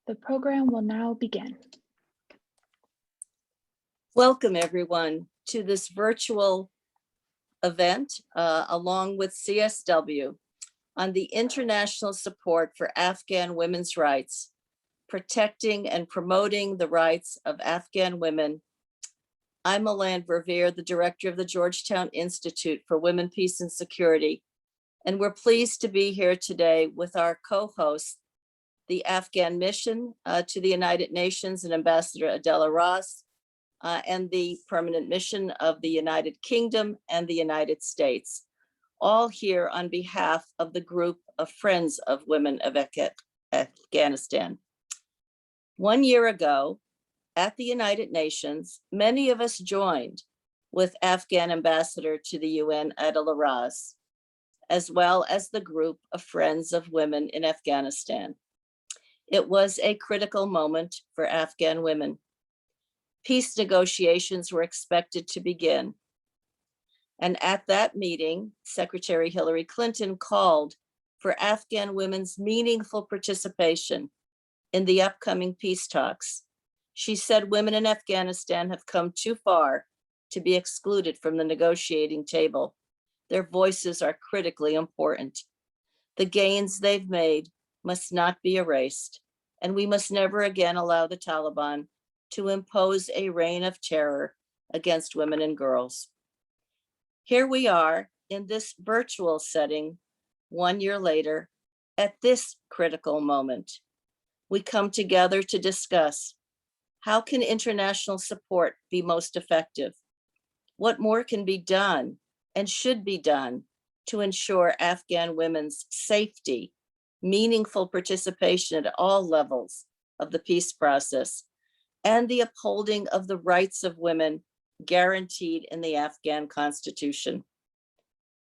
The program will now begin. Welcome everyone to this virtual event along with CSW on the international support for Afghan women's rights, protecting and promoting the rights of Afghan women. I'm Millard, the director of the Georgetown Institute for Women, Peace and Security, and we're pleased to be here today with our co-host, the Afghan mission to the United Nations and Ambassador Adela Ross, and the permanent mission of the United Kingdom and the United States, all here on behalf of the group of Friends of Women of Afghanistan. 1 year ago, at the United Nations, many of us joined with Afghan Ambassador to the UN, Adela Ross, as well as the group of Friends of Women in Afghanistan. It was a critical moment for Afghan women. Peace negotiations were expected to begin. And at that meeting, Secretary Hillary Clinton called for Afghan women's meaningful participation in the upcoming peace talks. She said women in Afghanistan have come too far to be excluded from the negotiating table. Their voices are critically important. The gains they've made must not be erased, and we must never again allow the Taliban to impose a reign of terror against women and girls. Here we are in this virtual setting 1 year later, at this critical moment. We come together to discuss how can international support be most effective? What more can be done and should be done to ensure Afghan women's safety, meaningful participation at all levels of the peace process, and the upholding of the rights of women guaranteed in the Afghan constitution,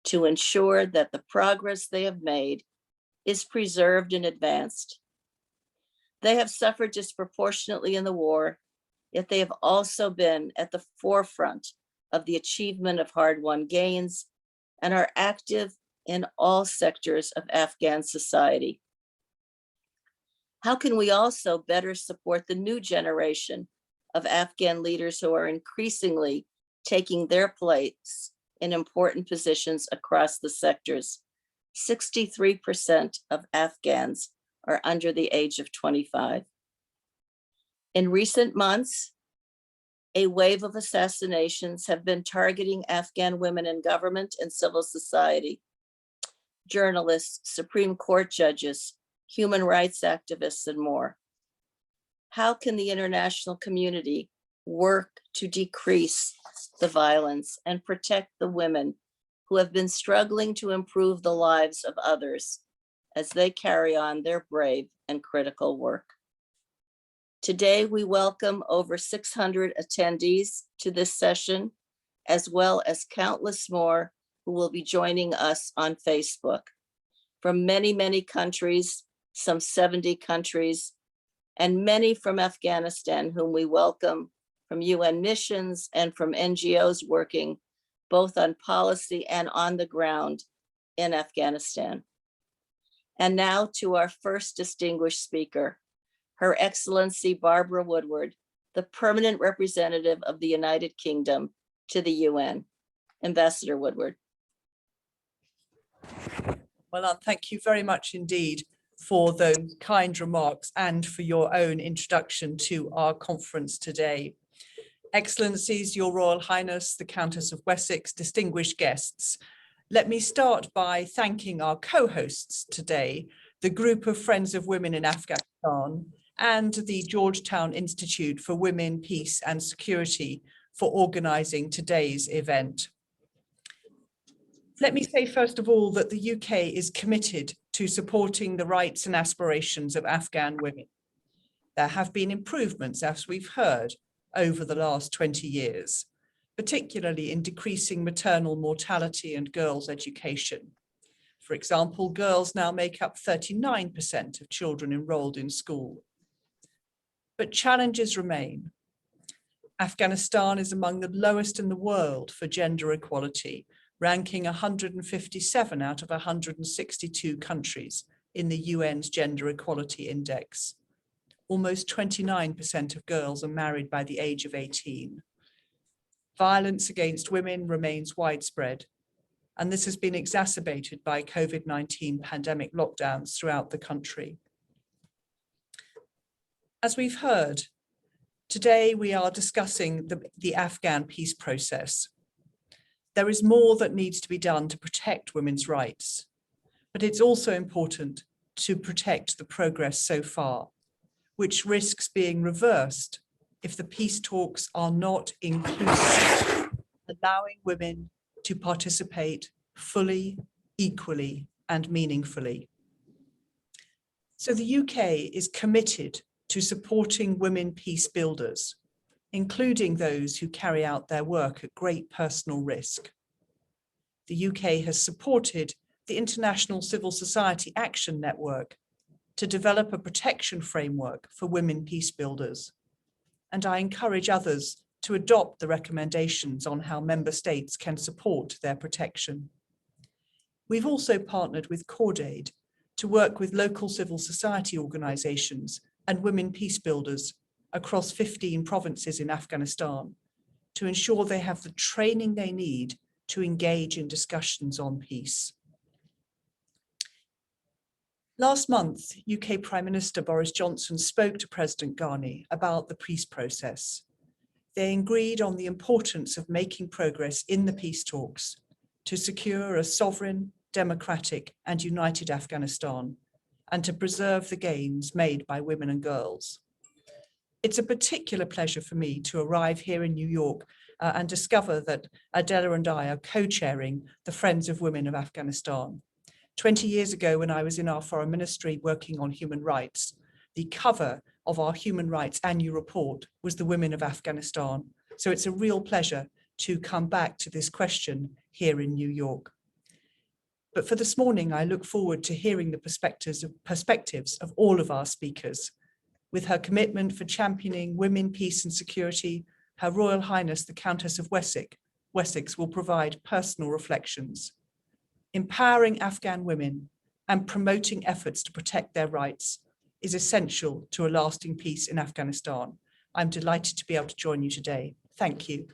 to ensure that the progress they have made is preserved and advanced. They have suffered disproportionately in the war, yet they have also been at the forefront of the achievement of hard-won gains and are active in all sectors of Afghan society. How can we also better support the new generation of Afghan leaders who are increasingly taking their place in important positions across the sectors? 63% of Afghans are under the age of 25. In recent months, a wave of assassinations have been targeting Afghan women in government and civil society, journalists, Supreme Court judges, human rights activists, and more. How can the international community work to decrease the violence and protect the women who have been struggling to improve the lives of others as they carry on their brave and critical work? Today, we welcome over 600 attendees to this session, as well as countless more who will be joining us on Facebook from many, many countries, some 70 countries, and many from Afghanistan, whom we welcome from UN missions and from NGOs working both on policy and on the ground in Afghanistan. And now to our first distinguished speaker, Her Excellency Barbara Woodward, the permanent representative of the United Kingdom to the UN. Ambassador Woodward. Well, thank you very much indeed for those kind remarks and for your own introduction to our conference today. Excellencies, Your Royal Highness, the Countess of Wessex, distinguished guests, let me start by thanking our co-hosts today, the group of Friends of Women in Afghanistan and the Georgetown Institute for Women, Peace and Security for organising today's event. Let me say first of all that the UK is committed to supporting the rights and aspirations of Afghan women. There have been improvements, as we've heard, over the last 20 years, particularly in decreasing maternal mortality and girls' education. For example, girls now make up 39% of children enrolled in school. But challenges remain. Afghanistan is among the lowest in the world for gender equality, ranking 157 out of 162 countries in the UN's Gender Equality Index. almost 29% of girls are married by the age of 18. Violence against women remains widespread, and this has been exacerbated by COVID-19 pandemic lockdowns throughout the country. As we've heard, today we are discussing the Afghan peace process. There is more that needs to be done to protect women's rights, but it's also important to protect the progress so far, which risks being reversed if the peace talks are not inclusive, allowing women to participate fully, equally, and meaningfully. So the UK is committed to supporting women peace builders, including those who carry out their work at great personal risk. The UK has supported the International Civil Society Action Network to develop a protection framework for women peace builders, and I encourage others to adopt the recommendations on how member states can support their protection. We've also partnered with CordAid to work with local civil society organisations and women peace builders across 15 provinces in Afghanistan to ensure they have the training they need to engage in discussions on peace. Last month, UK Prime Minister Boris Johnson spoke to President Ghani about the peace process. They agreed on the importance of making progress in the peace talks to secure a sovereign, democratic, and united Afghanistan, and to preserve the gains made by women and girls. It's a particular pleasure for me to arrive here in New York and discover that Adela and I are co-chairing the Friends of Women of Afghanistan. 20 years ago, when I was in our foreign ministry working on human rights, the cover of our human rights annual report was the women of Afghanistan. So it's a real pleasure to come back to this question here in New York. But for this morning, I look forward to hearing the perspectives of all of our speakers. With her commitment for championing women, peace and security, Her Royal Highness the Countess of Wessex will provide personal reflections. Empowering Afghan women and promoting efforts to protect their rights is essential to a lasting peace in Afghanistan. I'm delighted to be able to join you today. Thank you.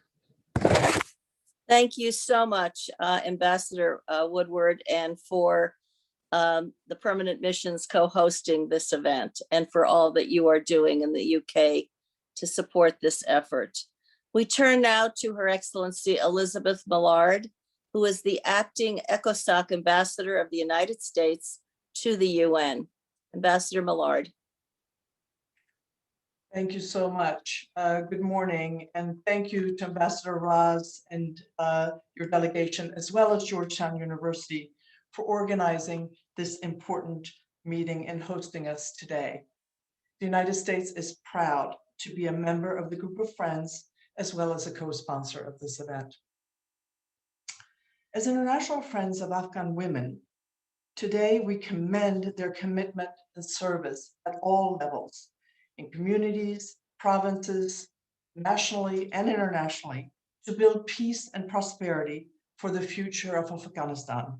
Thank you so much, Ambassador Woodward, and for the Permanent Missions co-hosting this event, and for all that you are doing in the UK to support this effort. We turn now to Her Excellency Elisabeth Millard, who is the acting ECOSOC Ambassador of the United States to the UN. Ambassador Millard. Thank you so much. Good morning, and thank you to Ambassador Raz and your delegation, as well as Georgetown University, for organizing this important meeting and hosting us today. The United States is proud to be a member of the group of friends, as well as a co-sponsor of this event. As International Friends of Afghan Women, today we commend their commitment and service at all levels, in communities, provinces, nationally and internationally, to build peace and prosperity for the future of Afghanistan.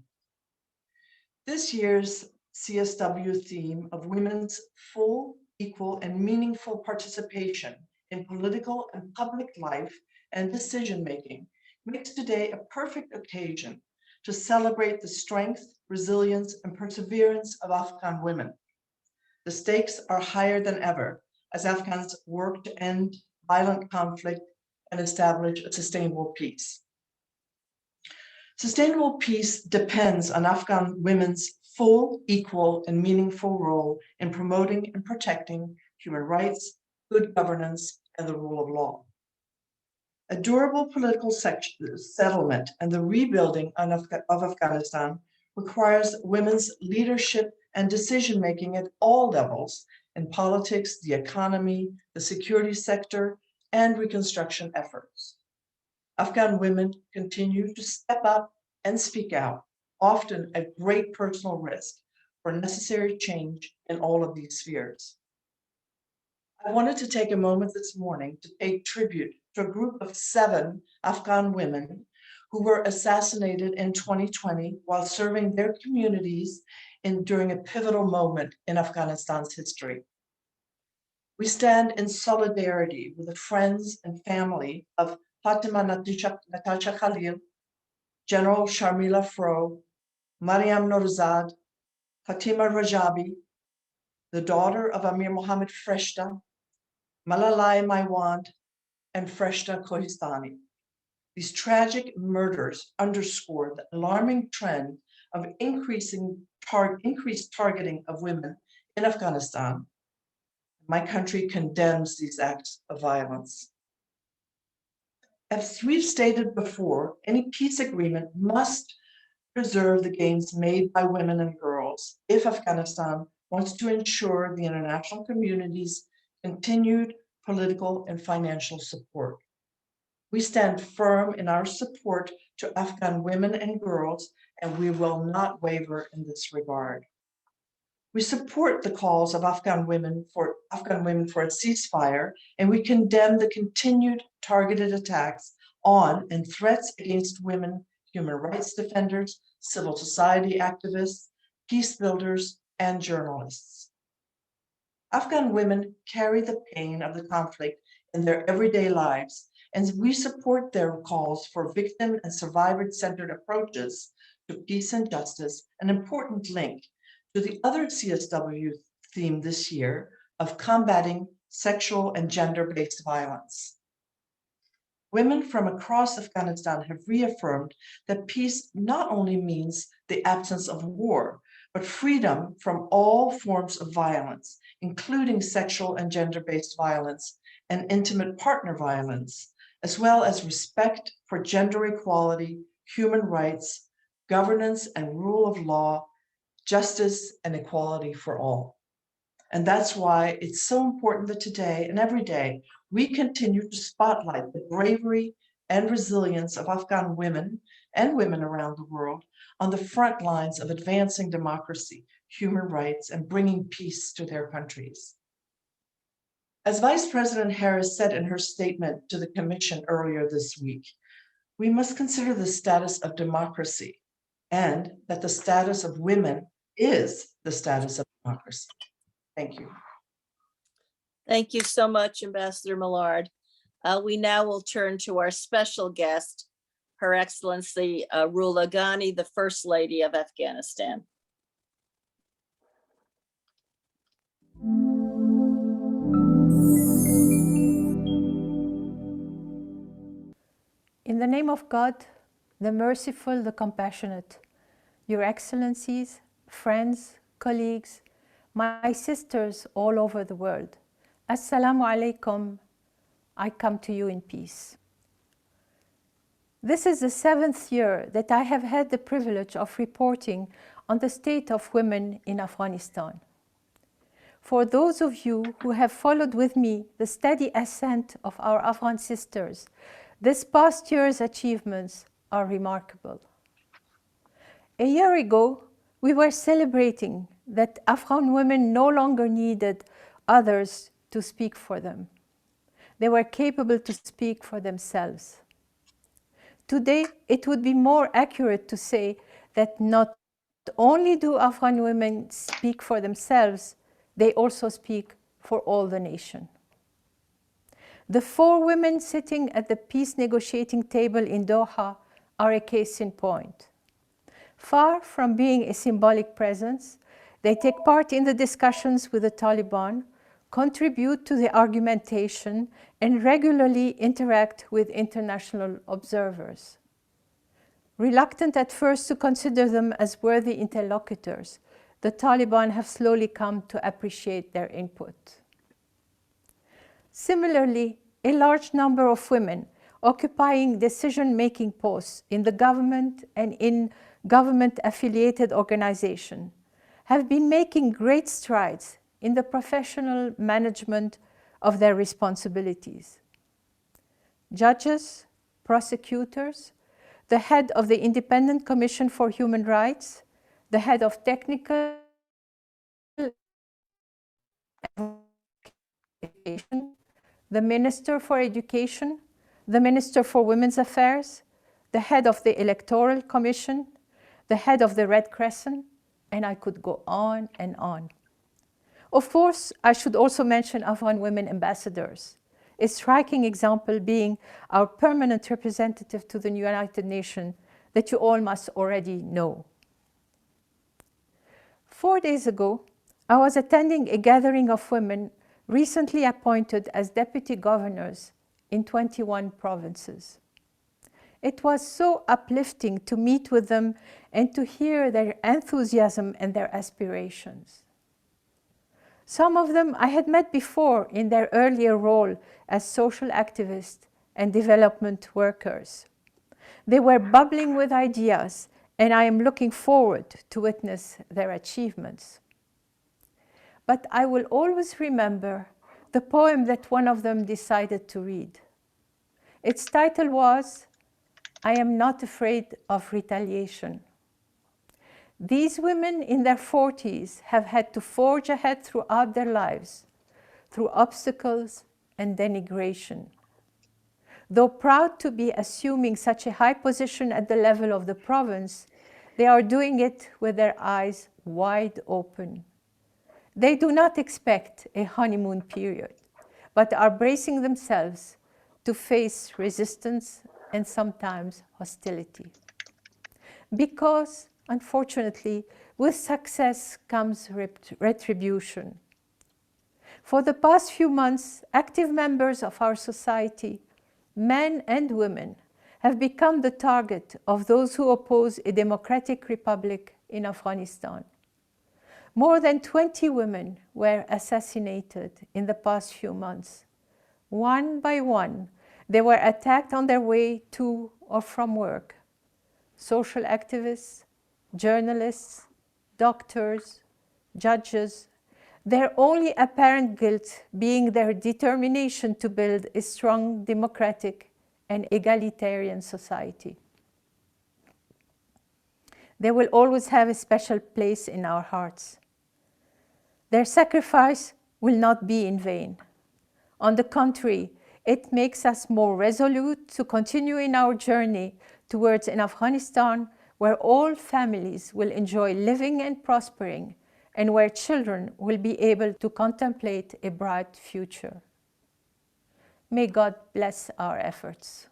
This year's CSW theme of women's full, equal, and meaningful participation in political and public life and decision-making makes today a perfect occasion to celebrate the strength, resilience, and perseverance of Afghan women. The stakes are higher than ever as Afghans work to end violent conflict and establish a sustainable peace. Sustainable peace depends on Afghan women's full, equal, and meaningful role in promoting and protecting human rights, good governance, and the rule of law. A durable political settlement and the rebuilding of Afghanistan requires women's leadership and decision-making at all levels in politics, the economy, the security sector, and reconstruction efforts. Afghan women continue to step up and speak out, often at great personal risk, for necessary change in all of these spheres. I wanted to take a moment this morning to pay tribute to a group of 7 Afghan women who were assassinated in 2020 while serving their communities during a pivotal moment in Afghanistan's history. We stand in solidarity with the friends and family of Fatima Natasha Khalil, General Sharmila Fro, Mariam Nourzad, Fatima Rajabi, the daughter of Amir Mohammed Freshta, Malalai Maiwand, and Freshta Kohistani. These tragic murders underscore the alarming trend of increased targeting of women in Afghanistan. My country condemns these acts of violence. As we've stated before, any peace agreement must preserve the gains made by women and girls if Afghanistan wants to ensure the international community's continued political and financial support. We stand firm in our support to Afghan women and girls, and we will not waver in this regard. We support the calls of Afghan women for a ceasefire, and we condemn the continued targeted attacks on and threats against women, human rights defenders, civil society activists, peace builders, and journalists. Afghan women carry the pain of the conflict in their everyday lives, and we support their calls for victim and survivor-centered approaches to peace and justice, an important link to the other CSW theme this year of combating sexual and gender-based violence. Women from across Afghanistan have reaffirmed that peace not only means the absence of war, but freedom from all forms of violence, including sexual and gender-based violence and intimate partner violence, as well as respect for gender equality, human rights, governance and rule of law, justice and equality for all. And that's why it's so important that today and every day we continue to spotlight the bravery and resilience of Afghan women and women around the world on the front lines of advancing democracy, human rights, and bringing peace to their countries. As Vice President Harris said in her statement to the Commission earlier this week, we must consider the status of democracy and that the status of women is the status of democracy. Thank you. Thank you so much, Ambassador Millard. We now will turn to our special guest, Her Excellency Rula Ghani, the First Lady of Afghanistan. In the name of God, the merciful, the compassionate, Your Excellencies, friends, colleagues, my sisters all over the world, Assalamu alaikum, I come to you in peace. This is the 7th year that I have had the privilege of reporting on the state of women in Afghanistan. For those of you who have followed with me the steady ascent of our Afghan sisters, this past year's achievements are remarkable. A year ago, we were celebrating that Afghan women no longer needed others to speak for them. They were capable to speak for themselves. Today, it would be more accurate to say that not only do Afghan women speak for themselves, they also speak for all the nation. The 4 women sitting at the peace negotiating table in Doha are a case in point. Far from being a symbolic presence, they take part in the discussions with the Taliban, contribute to the argumentation, and regularly interact with international observers. Reluctant at first to consider them as worthy interlocutors, the Taliban have slowly come to appreciate their input. Similarly, a large number of women occupying decision-making posts in the government and in government-affiliated organizations have been making great strides in the professional management of their responsibilities. Judges, prosecutors, the head of the Independent Commission for Human Rights, the head of technical education, the Minister for Education, the Minister for Women's Affairs, the head of the Electoral Commission, the head of the Red Crescent, and I could go on and on. Of course, I should also mention Afghan women ambassadors, a striking example being our permanent representative to the United Nations that you all must already know. 4 days ago, I was attending a gathering of women recently appointed as deputy governors in 21 provinces. It was so uplifting to meet with them and to hear their enthusiasm and their aspirations. Some of them I had met before in their earlier role as social activists and development workers. They were bubbling with ideas, and I am looking forward to witness their achievements. But I will always remember the poem that one of them decided to read. Its title was, "I am not afraid of retaliation." These women in their 40s have had to forge ahead throughout their lives, through obstacles and denigration. Though proud to be assuming such a high position at the level of the province, they are doing it with their eyes wide open. They do not expect a honeymoon period, but are bracing themselves to face resistance and sometimes hostility. Because, unfortunately, with success comes retribution. For the past few months, active members of our society, men and women, have become the target of those who oppose a democratic republic in Afghanistan. More than 20 women were assassinated in the past few months. One by one, they were attacked on their way to or from work. Social activists, journalists, doctors, judges, their only apparent guilt being their determination to build a strong democratic and egalitarian society. They will always have a special place in our hearts. Their sacrifice will not be in vain. On the contrary, it makes us more resolute to continue in our journey towards an Afghanistan where all families will enjoy living and prospering, and where children will be able to contemplate a bright future. May God bless our efforts.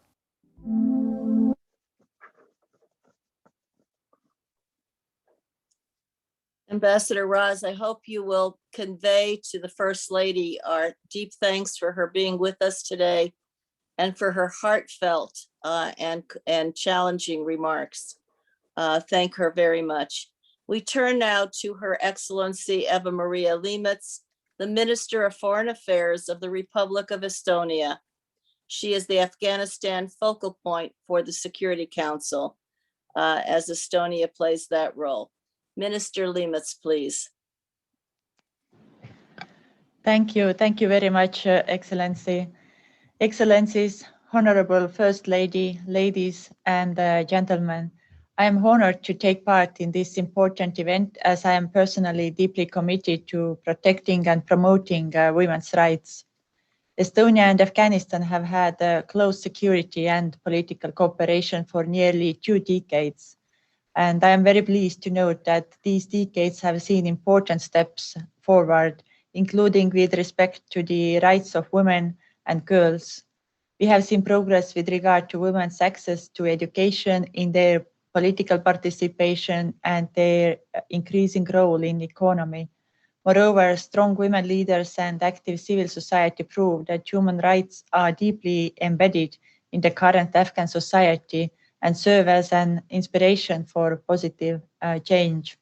Ambassador Raz, I hope you will convey to the First Lady our deep thanks for her being with us today and for her heartfelt and challenging remarks. Thank her very much. We turn now to Her Excellency Eva-Maria Limetz, the Minister of Foreign Affairs of the Republic of Estonia. She is the Afghanistan focal point for the Security Council, as Estonia plays that role. Minister Limetz, please. Thank you. Thank you very much, Excellency. Excellencies, Honorable First Lady, ladies and gentlemen, I am honored to take part in this important event as I am personally deeply committed to protecting and promoting women's rights. Estonia and Afghanistan have had close security and political cooperation for nearly 2 decades. And I am very pleased to note that these decades have seen important steps forward, including with respect to the rights of women and girls. We have seen progress with regard to women's access to education, in their political participation and their increasing role in the economy. Moreover, strong women leaders and active civil society prove that human rights are deeply embedded in the current Afghan society and serve as an inspiration for positive change.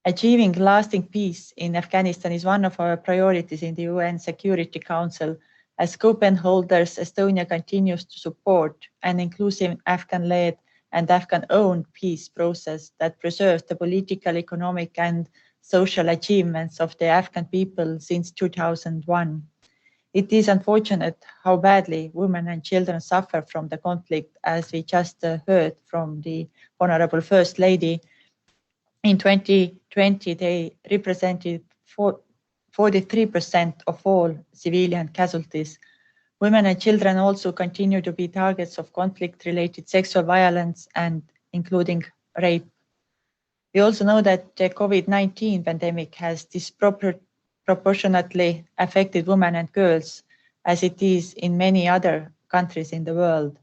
Achieving lasting peace in Afghanistan is one of our priorities in the UN Security Council. As co-pen holders, Estonia continues to support an inclusive Afghan-led and Afghan-owned peace process that preserves the political, economic, and social achievements of the Afghan people since 2001. It is unfortunate how badly women and children suffer from the conflict, as we just heard from the Honorable First Lady. In 2020, they represented 43% of all civilian casualties. Women and children also continue to be targets of conflict-related sexual violence, and including rape. We also know that the COVID-19 pandemic has disproportionately affected women and girls, as it is in many other countries in the world.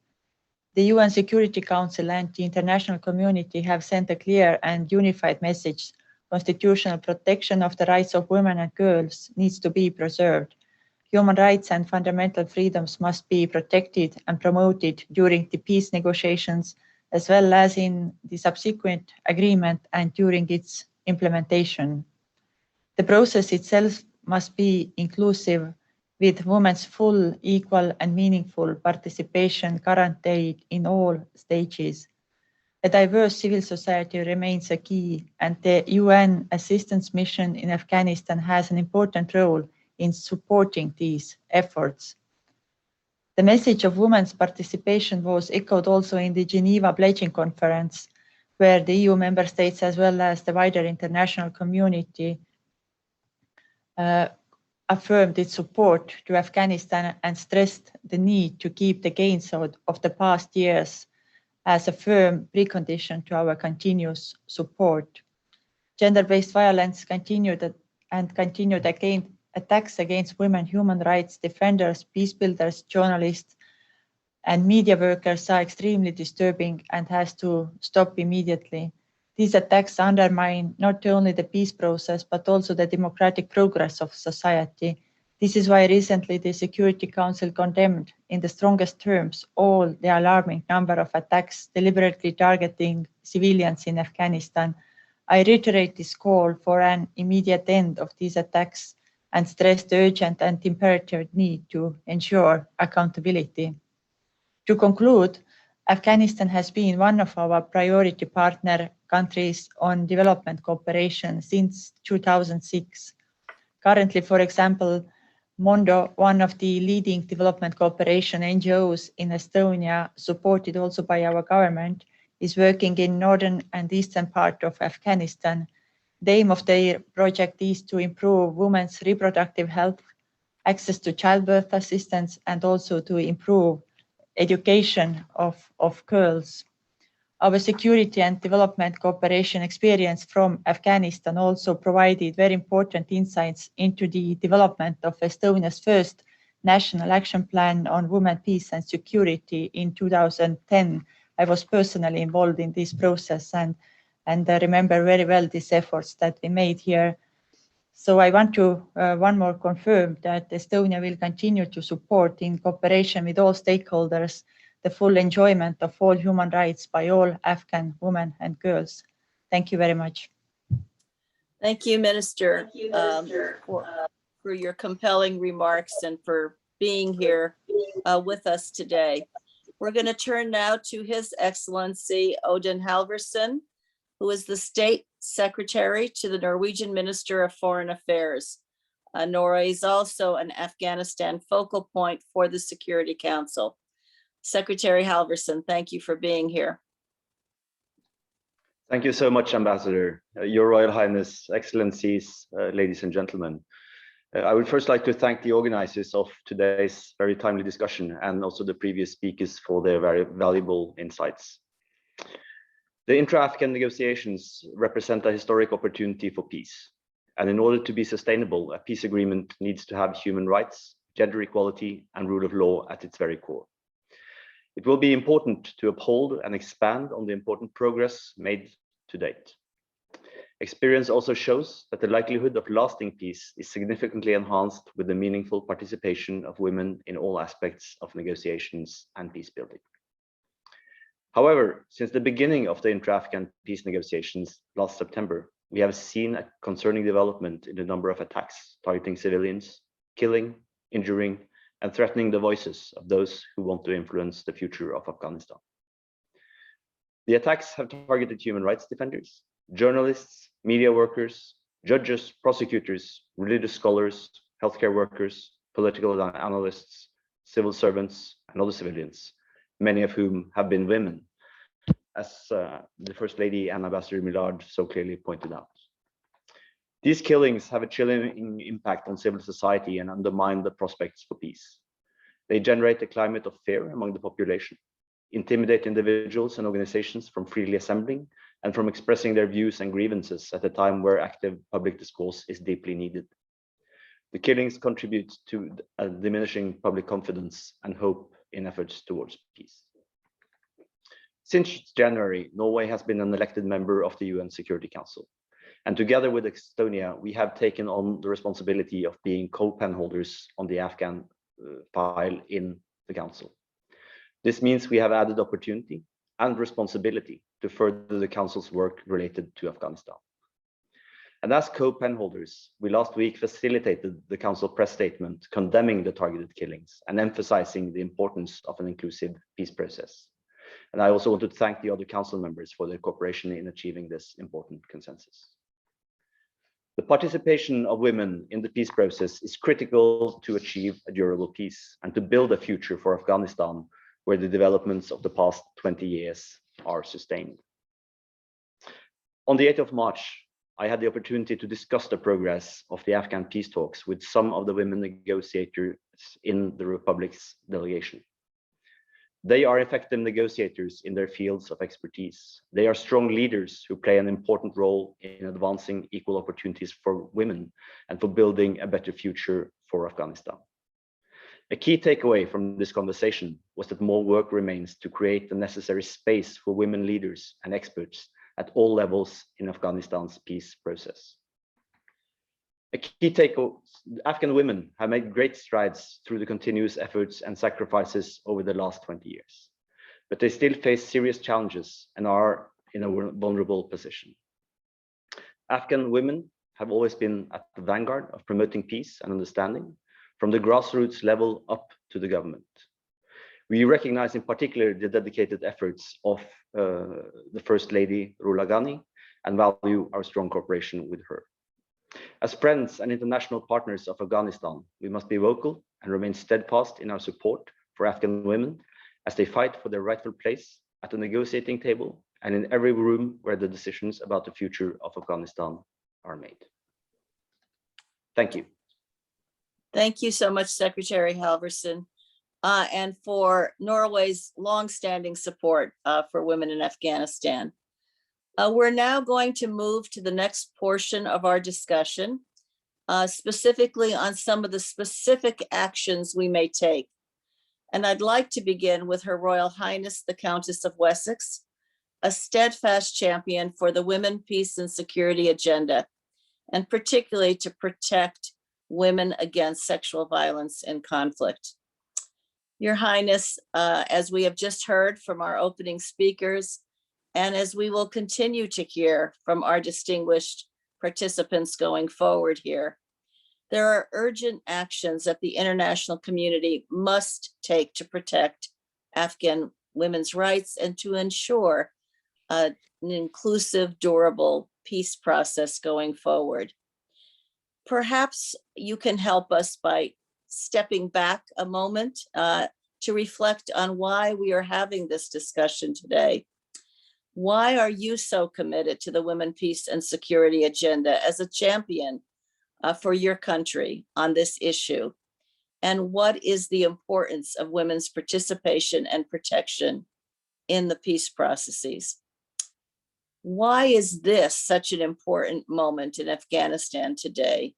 The UN Security Council and the international community have sent a clear and unified message. Constitutional protection of the rights of women and girls needs to be preserved. Human rights and fundamental freedoms must be protected and promoted during the peace negotiations, as well as in the subsequent agreement and during its implementation. The process itself must be inclusive, with women's full, equal, and meaningful participation guaranteed in all stages. A diverse civil society remains a key, and the UN assistance mission in Afghanistan has an important role in supporting these efforts. The message of women's participation was echoed also in the Geneva Pledging Conference, where the EU member states as well as the wider international community affirmed its support to Afghanistan and stressed the need to keep the gains of the past years as a firm precondition to our continuous support. Gender-based violence continued again. Attacks against women, human rights defenders, peace builders, journalists, and media workers are extremely disturbing and has to stop immediately. These attacks undermine not only the peace process, but also the democratic progress of society. This is why recently the Security Council condemned in the strongest terms all the alarming number of attacks deliberately targeting civilians in Afghanistan. I reiterate this call for an immediate end of these attacks and stress the urgent and imperative need to ensure accountability. To conclude, Afghanistan has been one of our priority partner countries on development cooperation since 2006. Currently, for example, Mondo, one of the leading development cooperation NGOs in Estonia, supported also by our government, is working in northern and eastern part of Afghanistan. The aim of their project is to improve women's reproductive health, access to childbirth assistance, and also to improve education of girls. Our security and development cooperation experience from Afghanistan also provided very important insights into the development of Estonia's first National Action Plan on Women, Peace and Security in 2010. I was personally involved in this process and I remember very well these efforts that we made here. So I want to one more confirm that Estonia will continue to support in cooperation with all stakeholders the full enjoyment of all human rights by all Afghan women and girls. Thank you very much. Thank you, Minister, for your compelling remarks and for being here with us today. We're going to turn now to His Excellency Odin Halvorsen, who is the State Secretary to the Norwegian Minister of Foreign Affairs. Norway is also an Afghanistan focal point for the Security Council. Secretary Halvorsen, thank you for being here. Thank you so much, Ambassador. Your Royal Highness, Excellencies, ladies and gentlemen. I would first like to thank the organizers of today's very timely discussion and also the previous speakers for their very valuable insights. The intra-Afghan negotiations represent a historic opportunity for peace. And in order to be sustainable, a peace agreement needs to have human rights, gender equality, and rule of law at its very core. It will be important to uphold and expand on the important progress made to date. Experience also shows that the likelihood of lasting peace is significantly enhanced with the meaningful participation of women in all aspects of negotiations and peace building. However, since the beginning of the intra-Afghan peace negotiations last September, we have seen a concerning development in the number of attacks targeting civilians, killing, injuring, and threatening the voices of those who want to influence the future of Afghanistan. The attacks have targeted human rights defenders, journalists, media workers, judges, prosecutors, religious scholars, healthcare workers, political analysts, civil servants, and other civilians, many of whom have been women, as the First Lady and Ambassador Millard so clearly pointed out. These killings have a chilling impact on civil society and undermine the prospects for peace. They generate a climate of fear among the population, intimidate individuals and organizations from freely assembling and from expressing their views and grievances at a time where active public discourse is deeply needed. The killings contribute to a diminishing public confidence and hope in efforts towards peace. Since January, Norway has been an elected member of the UN Security Council. And together with Estonia, we have taken on the responsibility of being co-pen holders on the Afghan file in the Council. This means we have added opportunity and responsibility to further the Council's work related to Afghanistan. And as co-pen holders, we last week facilitated the Council press statement condemning the targeted killings and emphasizing the importance of an inclusive peace process. And I also want to thank the other Council members for their cooperation in achieving this important consensus. The participation of women in the peace process is critical to achieve a durable peace and to build a future for Afghanistan where the developments of the past 20 years are sustained. On the 8th of March, I had the opportunity to discuss the progress of the Afghan peace talks with some of the women negotiators in the Republic's delegation. They are effective negotiators in their fields of expertise. They are strong leaders who play an important role in advancing equal opportunities for women and for building a better future for Afghanistan. A key takeaway from this conversation was that more work remains to create the necessary space for women leaders and experts at all levels in Afghanistan's peace process. A key takeaway: Afghan women have made great strides through the continuous efforts and sacrifices over the last 20 years, but they still face serious challenges and are in a vulnerable position. Afghan women have always been at the vanguard of promoting peace and understanding, from the grassroots level up to the government. We recognize in particular the dedicated efforts of the First Lady Rula Ghani and value our strong cooperation with her. As friends and international partners of Afghanistan, we must be vocal and remain steadfast in our support for Afghan women as they fight for their rightful place at the negotiating table and in every room where the decisions about the future of Afghanistan are made. Thank you. Thank you so much, Secretary Halvorsen, and for Norway's longstanding support for women in Afghanistan. We're now going to move to the next portion of our discussion, specifically on some of the specific actions we may take. And I'd like to begin with Her Royal Highness, the Countess of Wessex, a steadfast champion for the women, peace, and security agenda, and particularly to protect women against sexual violence and conflict. Your Highness, as we have just heard from our opening speakers, and as we will continue to hear from our distinguished participants going forward here, there are urgent actions that the international community must take to protect Afghan women's rights and to ensure an inclusive, durable peace process going forward. Perhaps you can help us by stepping back a moment to reflect on why we are having this discussion today. Why are you so committed to the women, peace, and security agenda as a champion for your country on this issue? And what is the importance of women's participation and protection in the peace processes? Why is this such an important moment in Afghanistan today?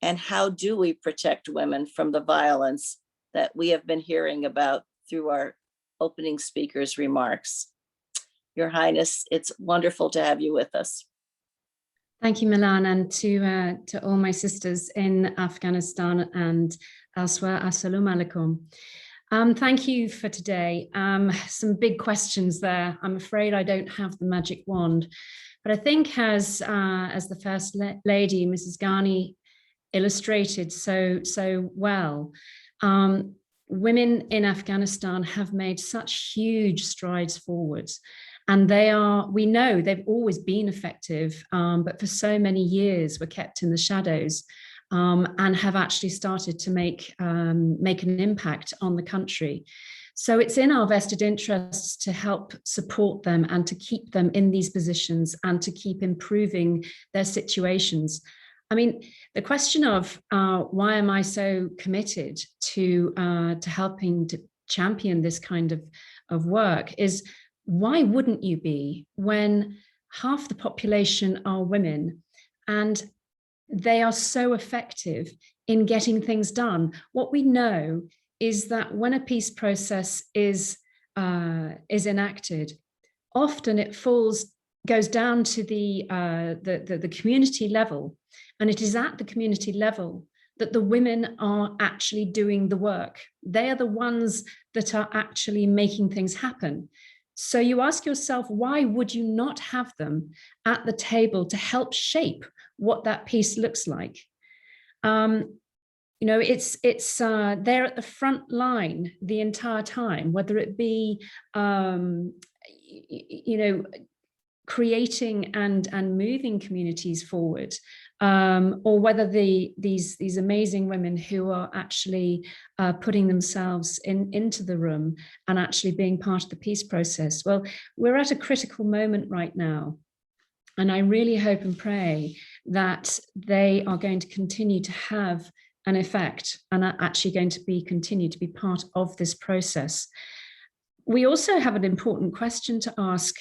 And how do we protect women from the violence that we have been hearing about through our opening speakers' remarks? Your Highness, it's wonderful to have you with us. Thank you, Milan, and to all my sisters in Afghanistan and elsewhere. Assalamu alaikum. Thank you for today. Some big questions there. I'm afraid I don't have the magic wand, but I think as the First Lady, Mrs. Ghani, illustrated so well, women in Afghanistan have made such huge strides forwards. And we know they've always been effective, but for so many years were kept in the shadows and have actually started to make an impact on the country. So it's in our vested interests to help support them and to keep them in these positions and to keep improving their situations. I mean, the question of why am I so committed to helping to champion this kind of work is, why wouldn't you be when half the population are women? And they are so effective in getting things done. What we know is that when a peace process is enacted, often it goes down to the community level, and it is at the community level that the women are actually doing the work. They are the ones that are actually making things happen. So you ask yourself, why would you not have them at the table to help shape what that peace looks like? You know, it's they're at the front line the entire time, whether it be, you know, creating and moving communities forward, or whether these amazing women who are actually putting themselves into the room and actually being part of the peace process. Well, we're at a critical moment right now, and I really hope and pray that they are going to continue to have an effect and are actually going to continue to be part of this process. We also have an important question to ask,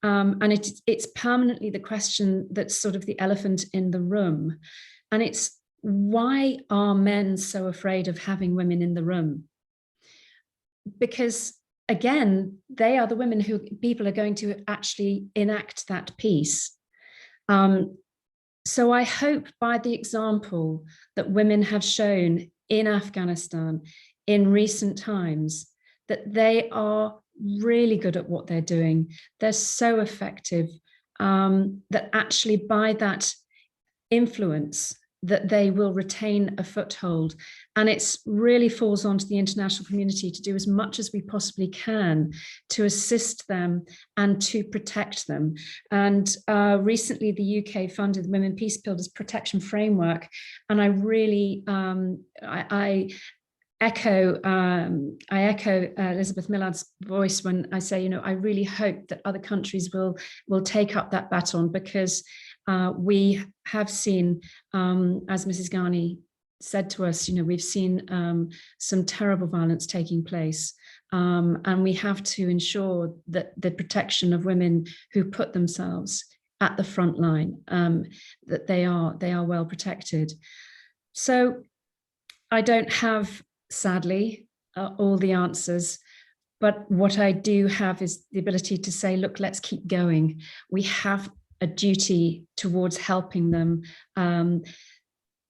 and it's permanently the question that's sort of the elephant in the room. And it's, why are men so afraid of having women in the room? Because again, they are the women who people are going to actually enact that peace. So I hope by the example that women have shown in Afghanistan in recent times, that they are really good at what they're doing. They're so effective, that actually by that influence, that they will retain a foothold. And it really falls onto the international community to do as much as we possibly can to assist them and to protect them. And recently the UK funded the Women Peace Builders Protection Framework. And I really, I echo Elisabeth Millard's voice when I say, you know, I really hope that other countries will take up that baton, because we have seen, as Mrs. Ghani said to us, you know, we've seen some terrible violence taking place, and we have to ensure that the protection of women who put themselves at the front line, that they are well protected. So I don't have, sadly, all the answers, but what I do have is the ability to say, look, let's keep going. We have a duty towards helping them.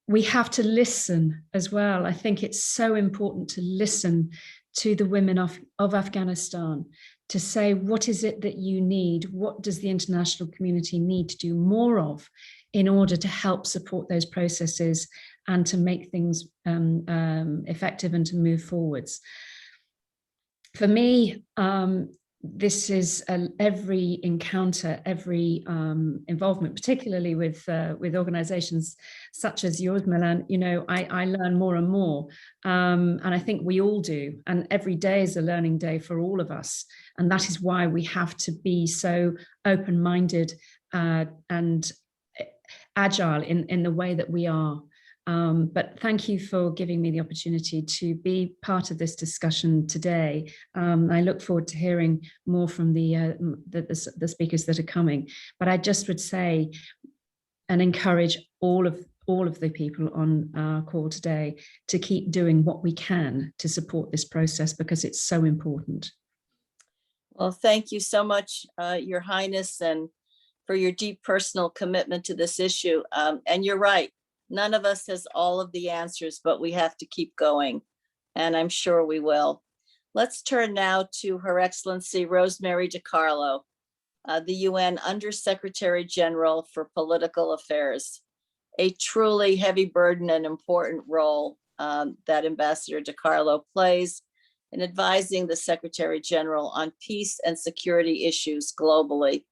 We have to listen as well. I think it's so important to listen to the women of Afghanistan, to say, what is it that you need? What does the international community need to do more of in order to help support those processes and to make things effective and to move forwards? For me, this is every encounter, every involvement, particularly with organizations such as yours, Milan. You know, I learn more and more, and I think we all do. And every day is a learning day for all of us. And that is why we have to be so open-minded and agile in the way that we are. But thank you for giving me the opportunity to be part of this discussion today. I look forward to hearing more from the speakers that are coming. But I just would say and encourage all of the people on our call today to keep doing what we can to support this process, because it's so important. Well, thank you so much, Your Highness, and for your deep personal commitment to this issue. And you're right. None of us has all of the answers, but we have to keep going, and I'm sure we will. Let's turn now to Her Excellency Rosemary DiCarlo, the UN Undersecretary General for Political Affairs. A truly heavy burden and important role that Ambassador DiCarlo plays in advising the Secretary General on peace and security issues globally.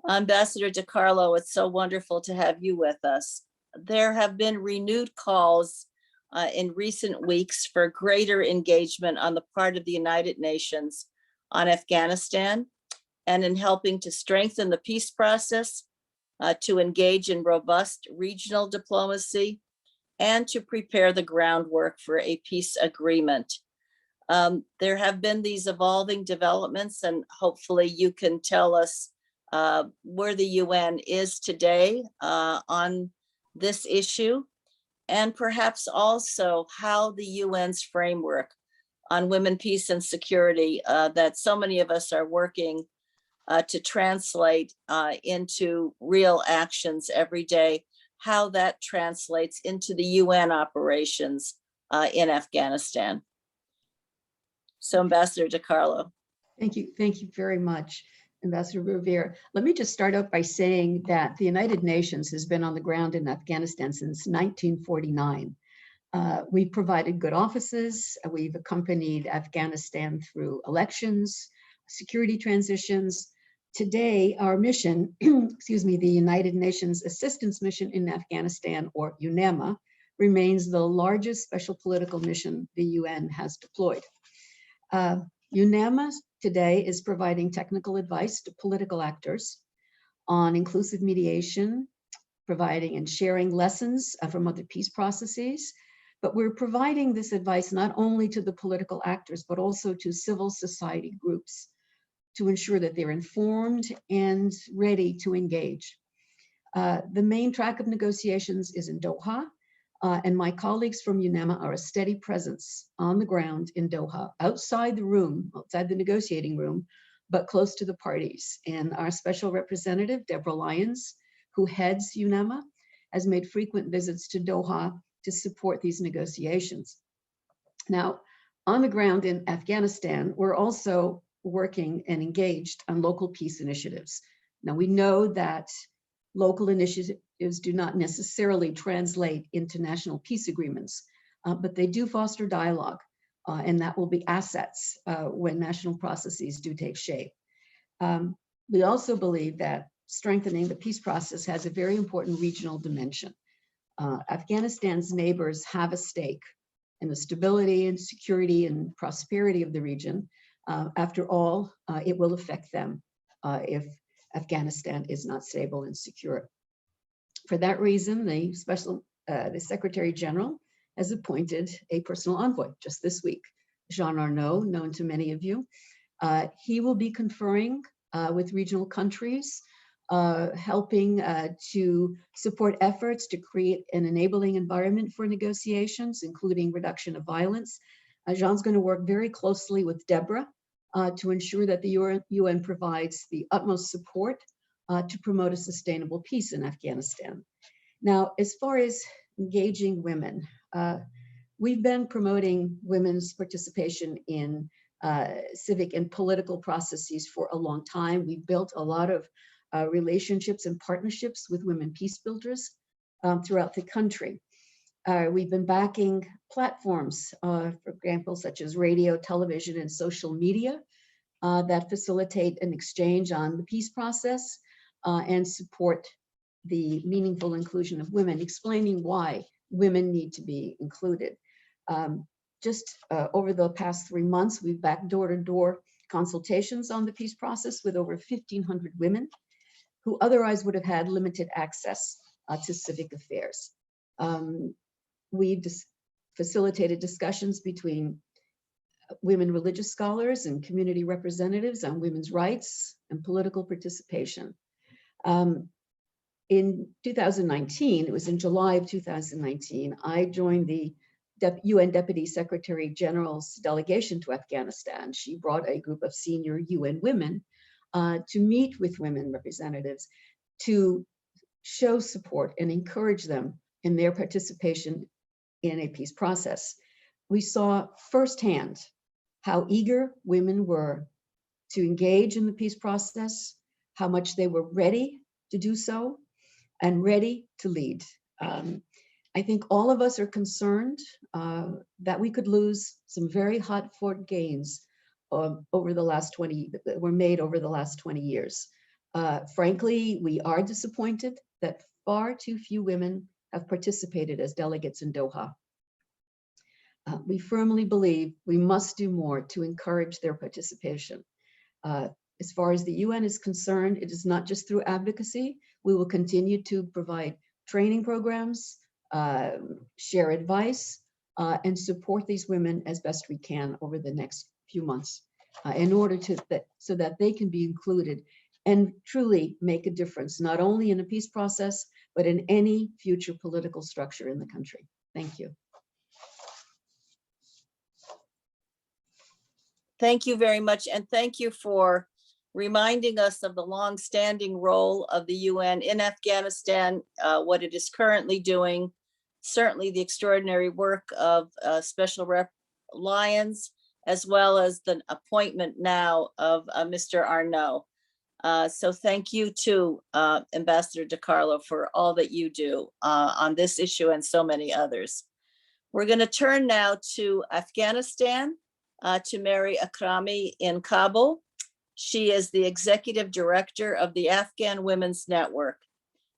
Ambassador DiCarlo, it's so wonderful to have you with us. There have been renewed calls in recent weeks for greater engagement on the part of the United Nations on Afghanistan and in helping to strengthen the peace process, to engage in robust regional diplomacy, and to prepare the groundwork for a peace agreement. There have been these evolving developments, and hopefully you can tell us where the UN is today on this issue, and perhaps also how the UN's framework on women, peace, and security that so many of us are working to translate into real actions every day, how that translates into the UN operations in Afghanistan. So Ambassador DiCarlo. Thank you very much, Ambassador Revere. Let me just start out by saying that the United Nations has been on the ground in Afghanistan since 1949. We've provided good offices. We've accompanied Afghanistan through elections, security transitions. Today, our mission, excuse me, the United Nations Assistance Mission in Afghanistan, or UNAMA, remains the largest special political mission the UN has deployed. UNAMA today is providing technical advice to political actors on inclusive mediation, providing and sharing lessons from other peace processes. But we're providing this advice not only to the political actors, but also to civil society groups to ensure that they're informed and ready to engage. The main track of negotiations is in Doha, and my colleagues from UNAMA are a steady presence on the ground in Doha, outside the room, outside the negotiating room, but close to the parties. And our special representative, Deborah Lyons, who heads UNAMA, has made frequent visits to Doha to support these negotiations. Now, on the ground in Afghanistan, we're also working and engaged on local peace initiatives. Now, we know that local initiatives do not necessarily translate into national peace agreements, but they do foster dialogue, and that will be assets when national processes do take shape. We also believe that strengthening the peace process has a very important regional dimension. Afghanistan's neighbors have a stake in the stability and security and prosperity of the region. After all, it will affect them if Afghanistan is not stable and secure. For that reason, the Secretary General has appointed a personal envoy just this week, Jean Arnaud, known to many of you. He will be conferring with regional countries, helping to support efforts to create an enabling environment for negotiations, including reduction of violence. Jean's going to work very closely with Deborah to ensure that the UN provides the utmost support to promote a sustainable peace in Afghanistan. Now, as far as engaging women, we've been promoting women's participation in civic and political processes for a long time. We've built a lot of relationships and partnerships with women peace builders throughout the country. We've been backing platforms, for example, such as radio, television, and social media that facilitate an exchange on the peace process and support the meaningful inclusion of women, explaining why women need to be included. Just over the past 3 months, we've backed door-to-door consultations on the peace process with over 1,500 women who otherwise would have had limited access to civic affairs. We facilitated discussions between women religious scholars and community representatives on women's rights and political participation. In 2019, it was in July of 2019, I joined the UN Deputy Secretary General's delegation to Afghanistan. She brought a group of senior UN women to meet with women representatives to show support and encourage them in their participation in a peace process. We saw firsthand how eager women were to engage in the peace process, how much they were ready to do so, and ready to lead. I think all of us are concerned that we could lose some very hard-fought gains over the last 20, that were made over the last 20 years. Frankly, we are disappointed that far too few women have participated as delegates in Doha. We firmly believe we must do more to encourage their participation. As far as the UN is concerned, it is not just through advocacy. We will continue to provide training programs, share advice, and support these women as best we can over the next few months in order to so that they can be included and truly make a difference, not only in a peace process, but in any future political structure in the country. Thank you. Thank you very much, and thank you for reminding us of the longstanding role of the UN in Afghanistan, what it is currently doing, certainly the extraordinary work of Special Rep Lyons, as well as the appointment now of Mr. Arnaud. So thank you to Ambassador DiCarlo for all that you do on this issue and so many others. We're going to turn now to Afghanistan, to Mary Akrami in Kabul. She is the executive director of the Afghan Women's Network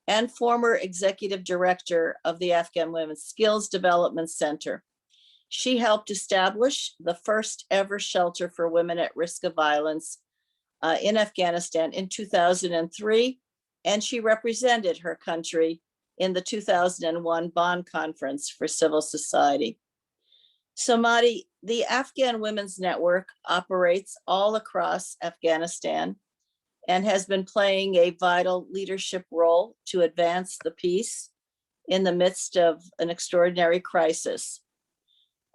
and former executive director of the Afghan Women's Skills Development Center. She helped establish the first ever shelter for women at risk of violence in Afghanistan in 2003, and she represented her country in the 2001 Bonn Conference for Civil Society. So Madi, the Afghan Women's Network operates all across Afghanistan and has been playing a vital leadership role to advance the peace in the midst of an extraordinary crisis.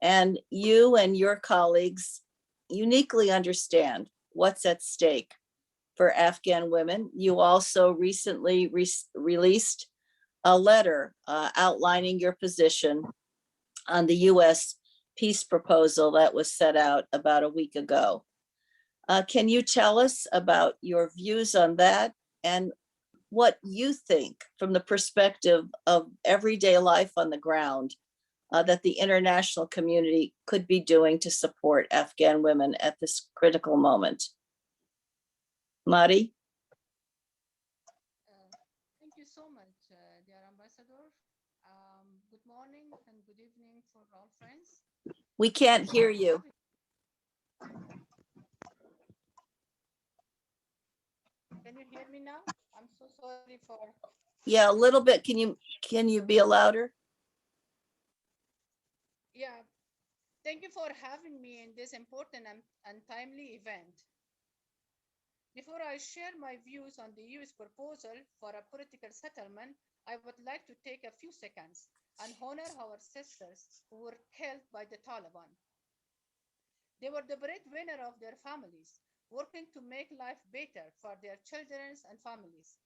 And you and your colleagues uniquely understand what's at stake for Afghan women. You also recently released a letter outlining your position on the US peace proposal that was set out about a week ago. Can you tell us about your views on that and what you think from the perspective of everyday life on the ground that the international community could be doing to support Afghan women at this critical moment? Mari? Thank you so much, dear Ambassador. Good morning and good evening for all friends. We can't hear you. Can you hear me now? I'm so sorry for. Yeah, a little bit. Can you be louder? Yeah. Thank you for having me in this important and timely event. Before I share my views on the US proposal for a political settlement, I would like to take a few seconds and honor our sisters who were killed by the Taliban. They were the breadwinner of their families, working to make life better for their children and families.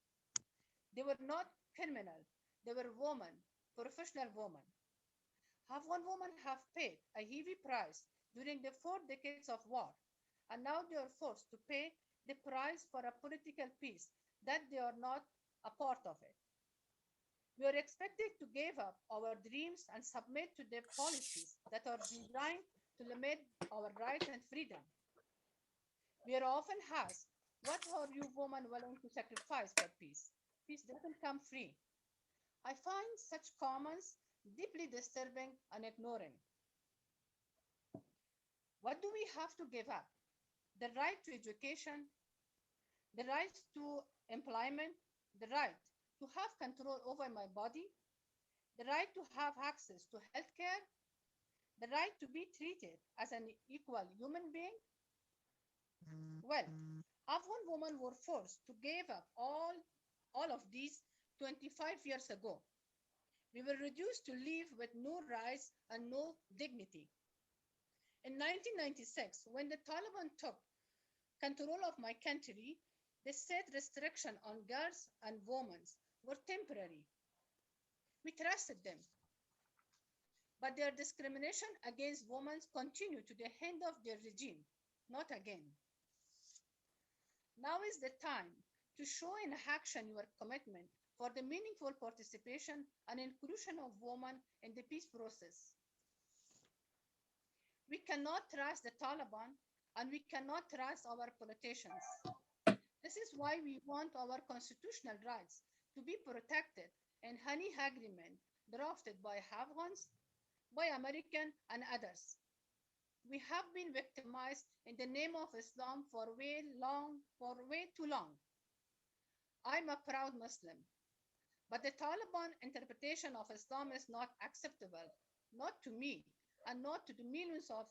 They were not criminal, they were women, professional women. Afghan women have paid a heavy price during the 4 decades of war, and now they are forced to pay the price for a political peace that they are not a part of it. We are expected to give up our dreams and submit to the policies that are designed to limit our rights and freedom. We are often asked, what are you women willing to sacrifice for peace? Peace doesn't come free. I find such comments deeply disturbing and ignoring. What do we have to give up? The right to education, the right to employment, the right to have control over my body, the right to have access to healthcare, the right to be treated as an equal human being? Well, Afghan women were forced to give up all of these 25 years ago. We were reduced to live with no rights and no dignity. In 1996, when the Taliban took control of my country, they said restrictions on girls and women were temporary. We trusted them. But their discrimination against women continued to the end of their regime, not again. Now is the time to show in action your commitment for the meaningful participation and inclusion of women in the peace process. We cannot trust the Taliban and we cannot trust our politicians. This is why we want our constitutional rights to be protected in any agreement drafted by Afghans, by Americans and others. We have been victimized in the name of Islam for way too long. I'm a proud Muslim, but the Taliban interpretation of Islam is not acceptable, not to me, and not to the millions of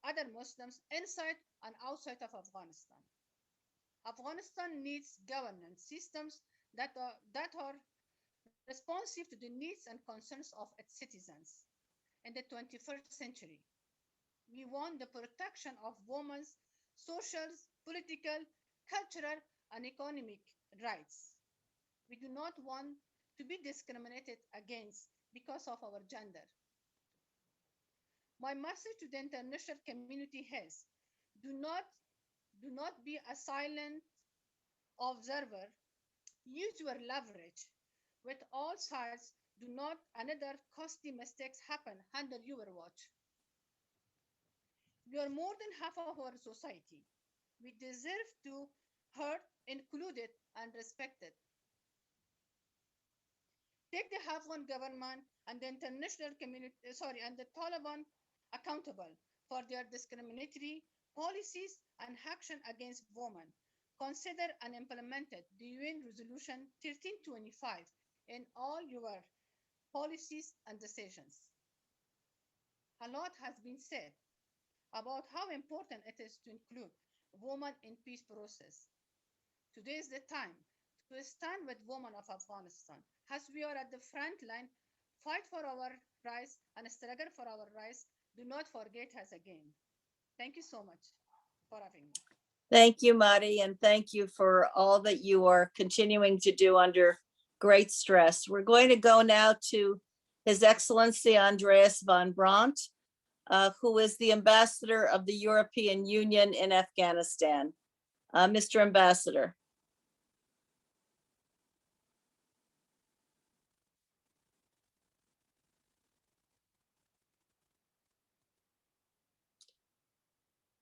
other Muslims inside and outside of Afghanistan. Afghanistan needs governance systems that are responsive to the needs and concerns of its citizens. In the 21st century, we want the protection of women's social, political, cultural, and economic rights. We do not want to be discriminated against because of our gender. My message to the international community is, do not be a silent observer. Use your leverage. With all sides, do not another costly mistakes happen under your watch. You are more than half of our society. We deserve to heard, included, and respected. Take the Afghan government and the international community, and the Taliban accountable for their discriminatory policies and action against women. Consider and implemented the UN Resolution 1325 in all your policies and decisions. A lot has been said about how important it is to include women in peace process. Today is the time to stand with women of Afghanistan as we are at the front line, fight for our rights and struggle for our rights. Do not forget us again. Thank you so much for having me. Thank you, Mari, and thank you for all that you are continuing to do under great stress. We're going to go now to His Excellency Andreas von Brandt, who is the ambassador of the European Union in Afghanistan. Mr. Ambassador.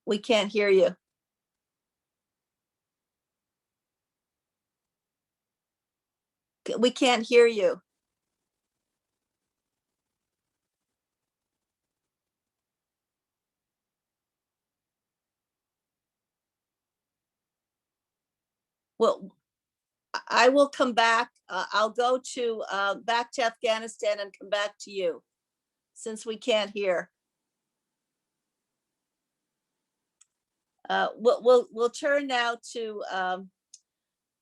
We can't hear you. We can't hear you. Well, I will come back. I'll go to back to Afghanistan and come back to you since we can't hear. We'll turn now to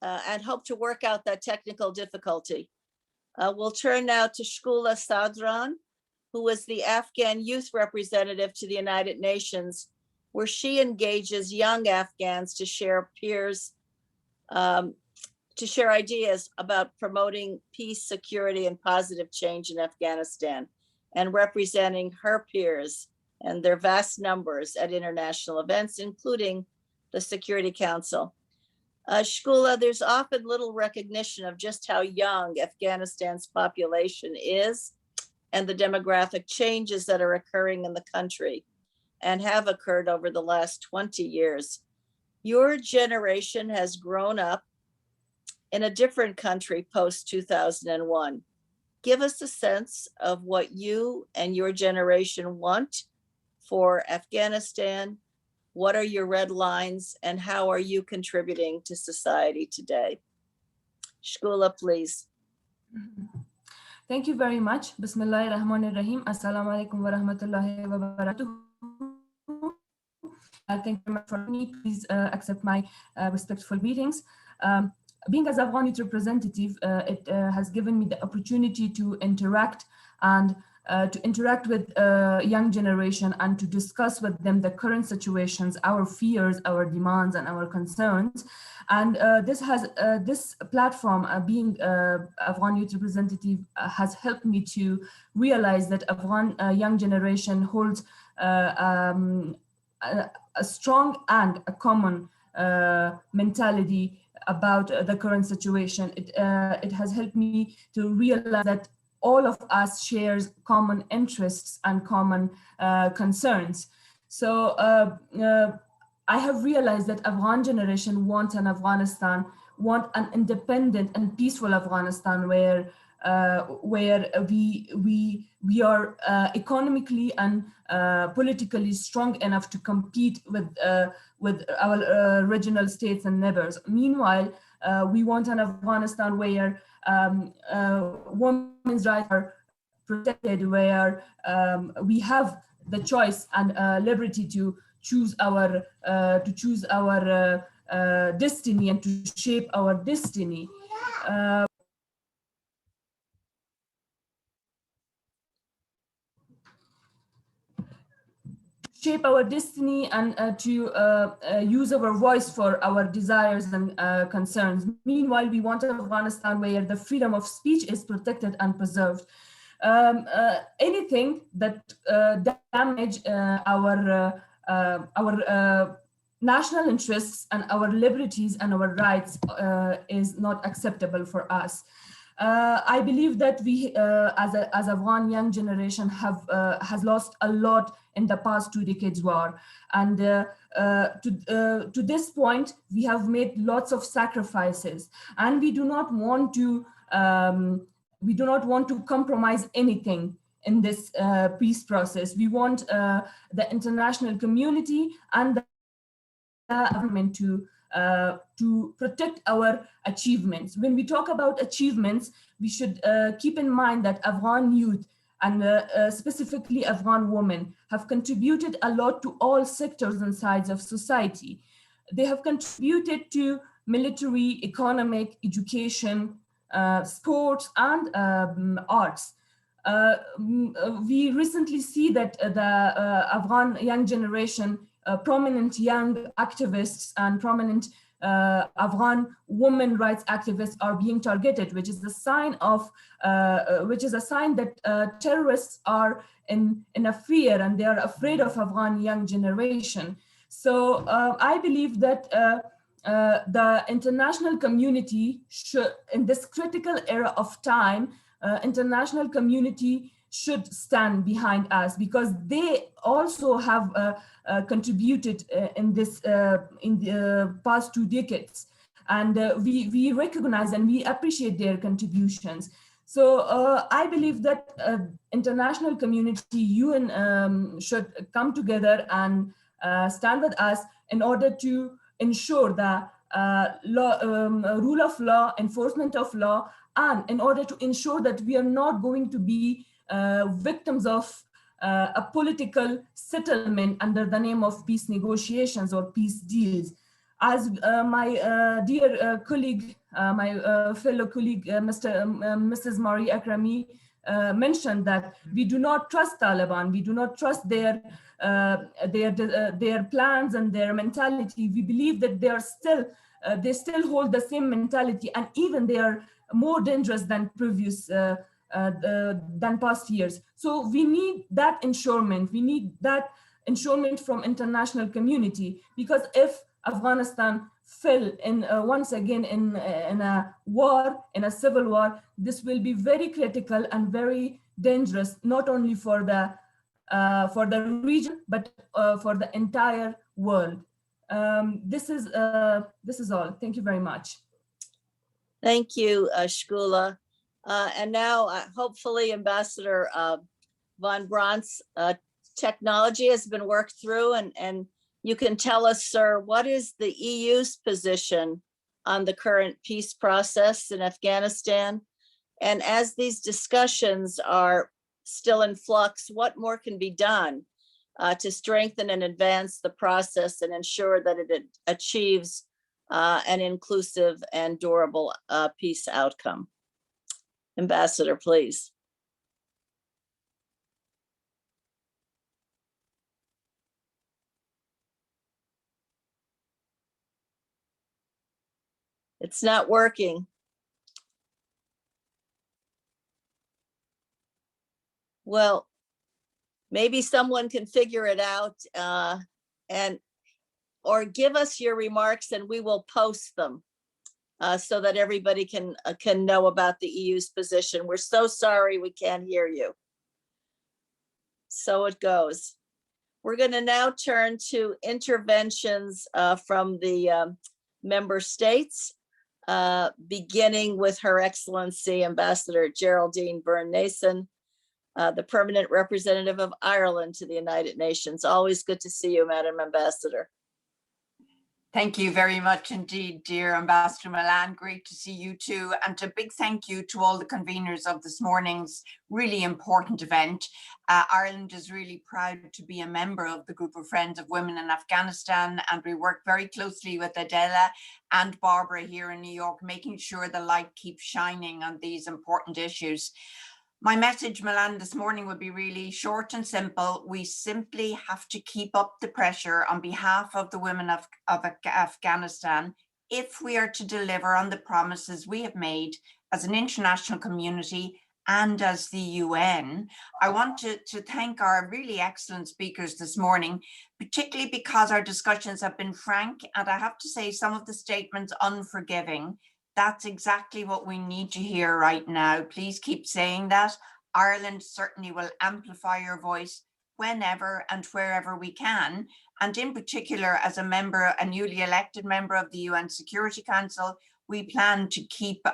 and hope to work out that technical difficulty. We'll turn now to Shkula Sadran, who is the Afghan youth representative to the United Nations, where she engages young Afghans to share to share ideas about promoting peace, security, and positive change in Afghanistan, and representing her peers and their vast numbers at international events, including the Security Council. Shkula, there's often little recognition of just how young Afghanistan's population is and the demographic changes that are occurring in the country and have occurred over the last 20 years. Your generation has grown up in a different country post-2001. Give us a sense of what you and your generation want for Afghanistan. What are your red lines and how are you contributing to society today? Shkula, please. Thank you very much. Bismillahirrahmanirrahim. Assalamu alaikum wa rahmatullahi wa barakatuh. Thank you very much for me. Please accept my respectful greetings. Being as Afghan youth representative, it has given me the opportunity to interact with young generation and to discuss with them the current situations, our fears, our demands, and our concerns. And this platform, being Afghan youth representative, has helped me to realize that Afghan young generation holds a strong and a common mentality about the current situation. It has helped me to realize that all of us shares common interests and common concerns. So I have realized that Afghan generation want an independent and peaceful Afghanistan where we are economically and politically strong enough to compete with our regional states and neighbors. Meanwhile, we want an Afghanistan where women's rights are protected, where we have the choice and liberty to choose our destiny and to shape our destiny. shape our destiny and to use our voice for our desires and concerns. Meanwhile, we want Afghanistan where the freedom of speech is protected and preserved. Anything that damage our national interests and our liberties and our rights is not acceptable for us. I believe that we, as Afghan young generation, has lost a lot in the past 2 decades war, and to this point, we have made lots of sacrifices, and we do not want to compromise anything in this peace process. We want the international community and the government to protect our achievements. When we talk about achievements, we should keep in mind that Afghan youth and specifically Afghan women have contributed a lot to all sectors and sides of society. They have contributed to military, economic, education, sports, and arts. We recently see that the Afghan young generation, prominent young activists and prominent Afghan women rights activists are being targeted, which is a sign that terrorists are in a fear and they are afraid of Afghan young generation. So I believe that the international community should, in this critical era of time, international community should stand behind us, because they also have contributed in the past 2 decades, and we recognize and we appreciate their contributions. So I believe that international community, UN, should come together and stand with us in order to ensure the rule of law, enforcement of law, and in order to ensure that we are not going to be victims of a political settlement under the name of peace negotiations or peace deals. As my dear colleague, my fellow colleague, Mrs. Mari Akrami mentioned, that we do not trust Taliban, we do not trust their plans and their mentality. We believe that they still hold the same mentality, and even they are more dangerous than previous than past years. So we need that ensurement. We need that ensurement from international community, because if Afghanistan fell in once again in a war, in a civil war, this will be very critical and very dangerous, not only for the region, but for the entire world. This is all. Thank you very much. Thank you, Shkula. And now, hopefully, Ambassador von Brandt's technology has been worked through, and you can tell us, sir, what is the EU's position on the current peace process in Afghanistan? And as these discussions are still in flux, what more can be done to strengthen and advance the process and ensure that it achieves an inclusive and durable peace outcome? Ambassador, please. It's not working. Well, maybe someone can figure it out or give us your remarks and we will post them so that everybody can know about the EU's position. We're so sorry we can't hear you. So it goes. We're going to now turn to interventions from the member states, beginning with Her Excellency Ambassador Geraldine Byrne-Nason, the permanent representative of Ireland to the United Nations. Always good to see you, Madam Ambassador. Thank you very much indeed, dear Ambassador Milan. Great to see you too. And a big thank you to all the conveners of this morning's really important event. Ireland is really proud to be a member of the group of Friends of Women in Afghanistan, and we work very closely with Adela and Barbara here in New York, making sure the light keeps shining on these important issues. My message, Milan, this morning would be really short and simple. We simply have to keep up the pressure on behalf of the women of Afghanistan if we are to deliver on the promises we have made as an international community and as the UN. I want to thank our really excellent speakers this morning, particularly because our discussions have been frank, and I have to say some of the statements unforgiving. That's exactly what we need to hear right now. Please keep saying that. Ireland certainly will amplify your voice whenever and wherever we can. And in particular, as a newly elected member of the UN Security Council, we plan to keep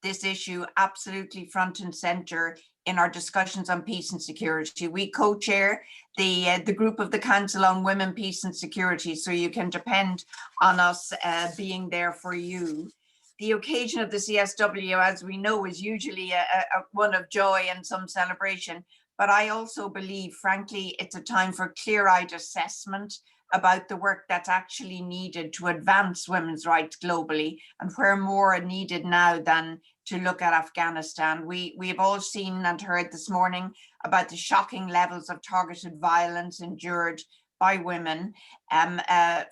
this issue absolutely front and center in our discussions on peace and security. We co-chair the group of the Council on Women, Peace and Security, so you can depend on us being there for you. The occasion of the CSW, as we know, is usually one of joy and some celebration, but I also believe, frankly, it's a time for clear-eyed assessment about the work that's actually needed to advance women's rights globally, and where more are needed now than to look at Afghanistan. We have all seen and heard this morning about the shocking levels of targeted violence endured by women,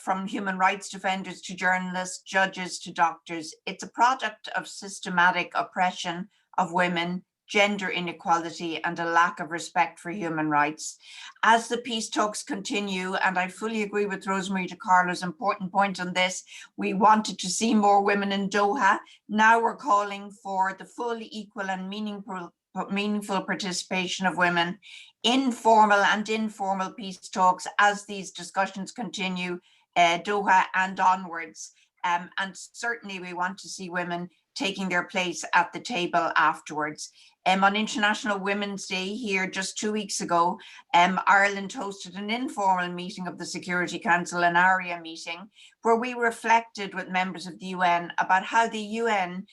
from human rights defenders to journalists, judges to doctors. It's a product of systematic oppression of women, gender inequality, and a lack of respect for human rights. As the peace talks continue, and I fully agree with Rosemary DiCarlo's important point on this, we wanted to see more women in Doha. Now we're calling for the full, equal, and meaningful participation of women in formal and informal peace talks as these discussions continue, Doha and onwards. And certainly we want to see women taking their place at the table afterwards. On International Women's Day here just 2 weeks ago, Ireland hosted an informal meeting of the Security Council, an ARIA meeting, where we reflected with members of the UN about how the UN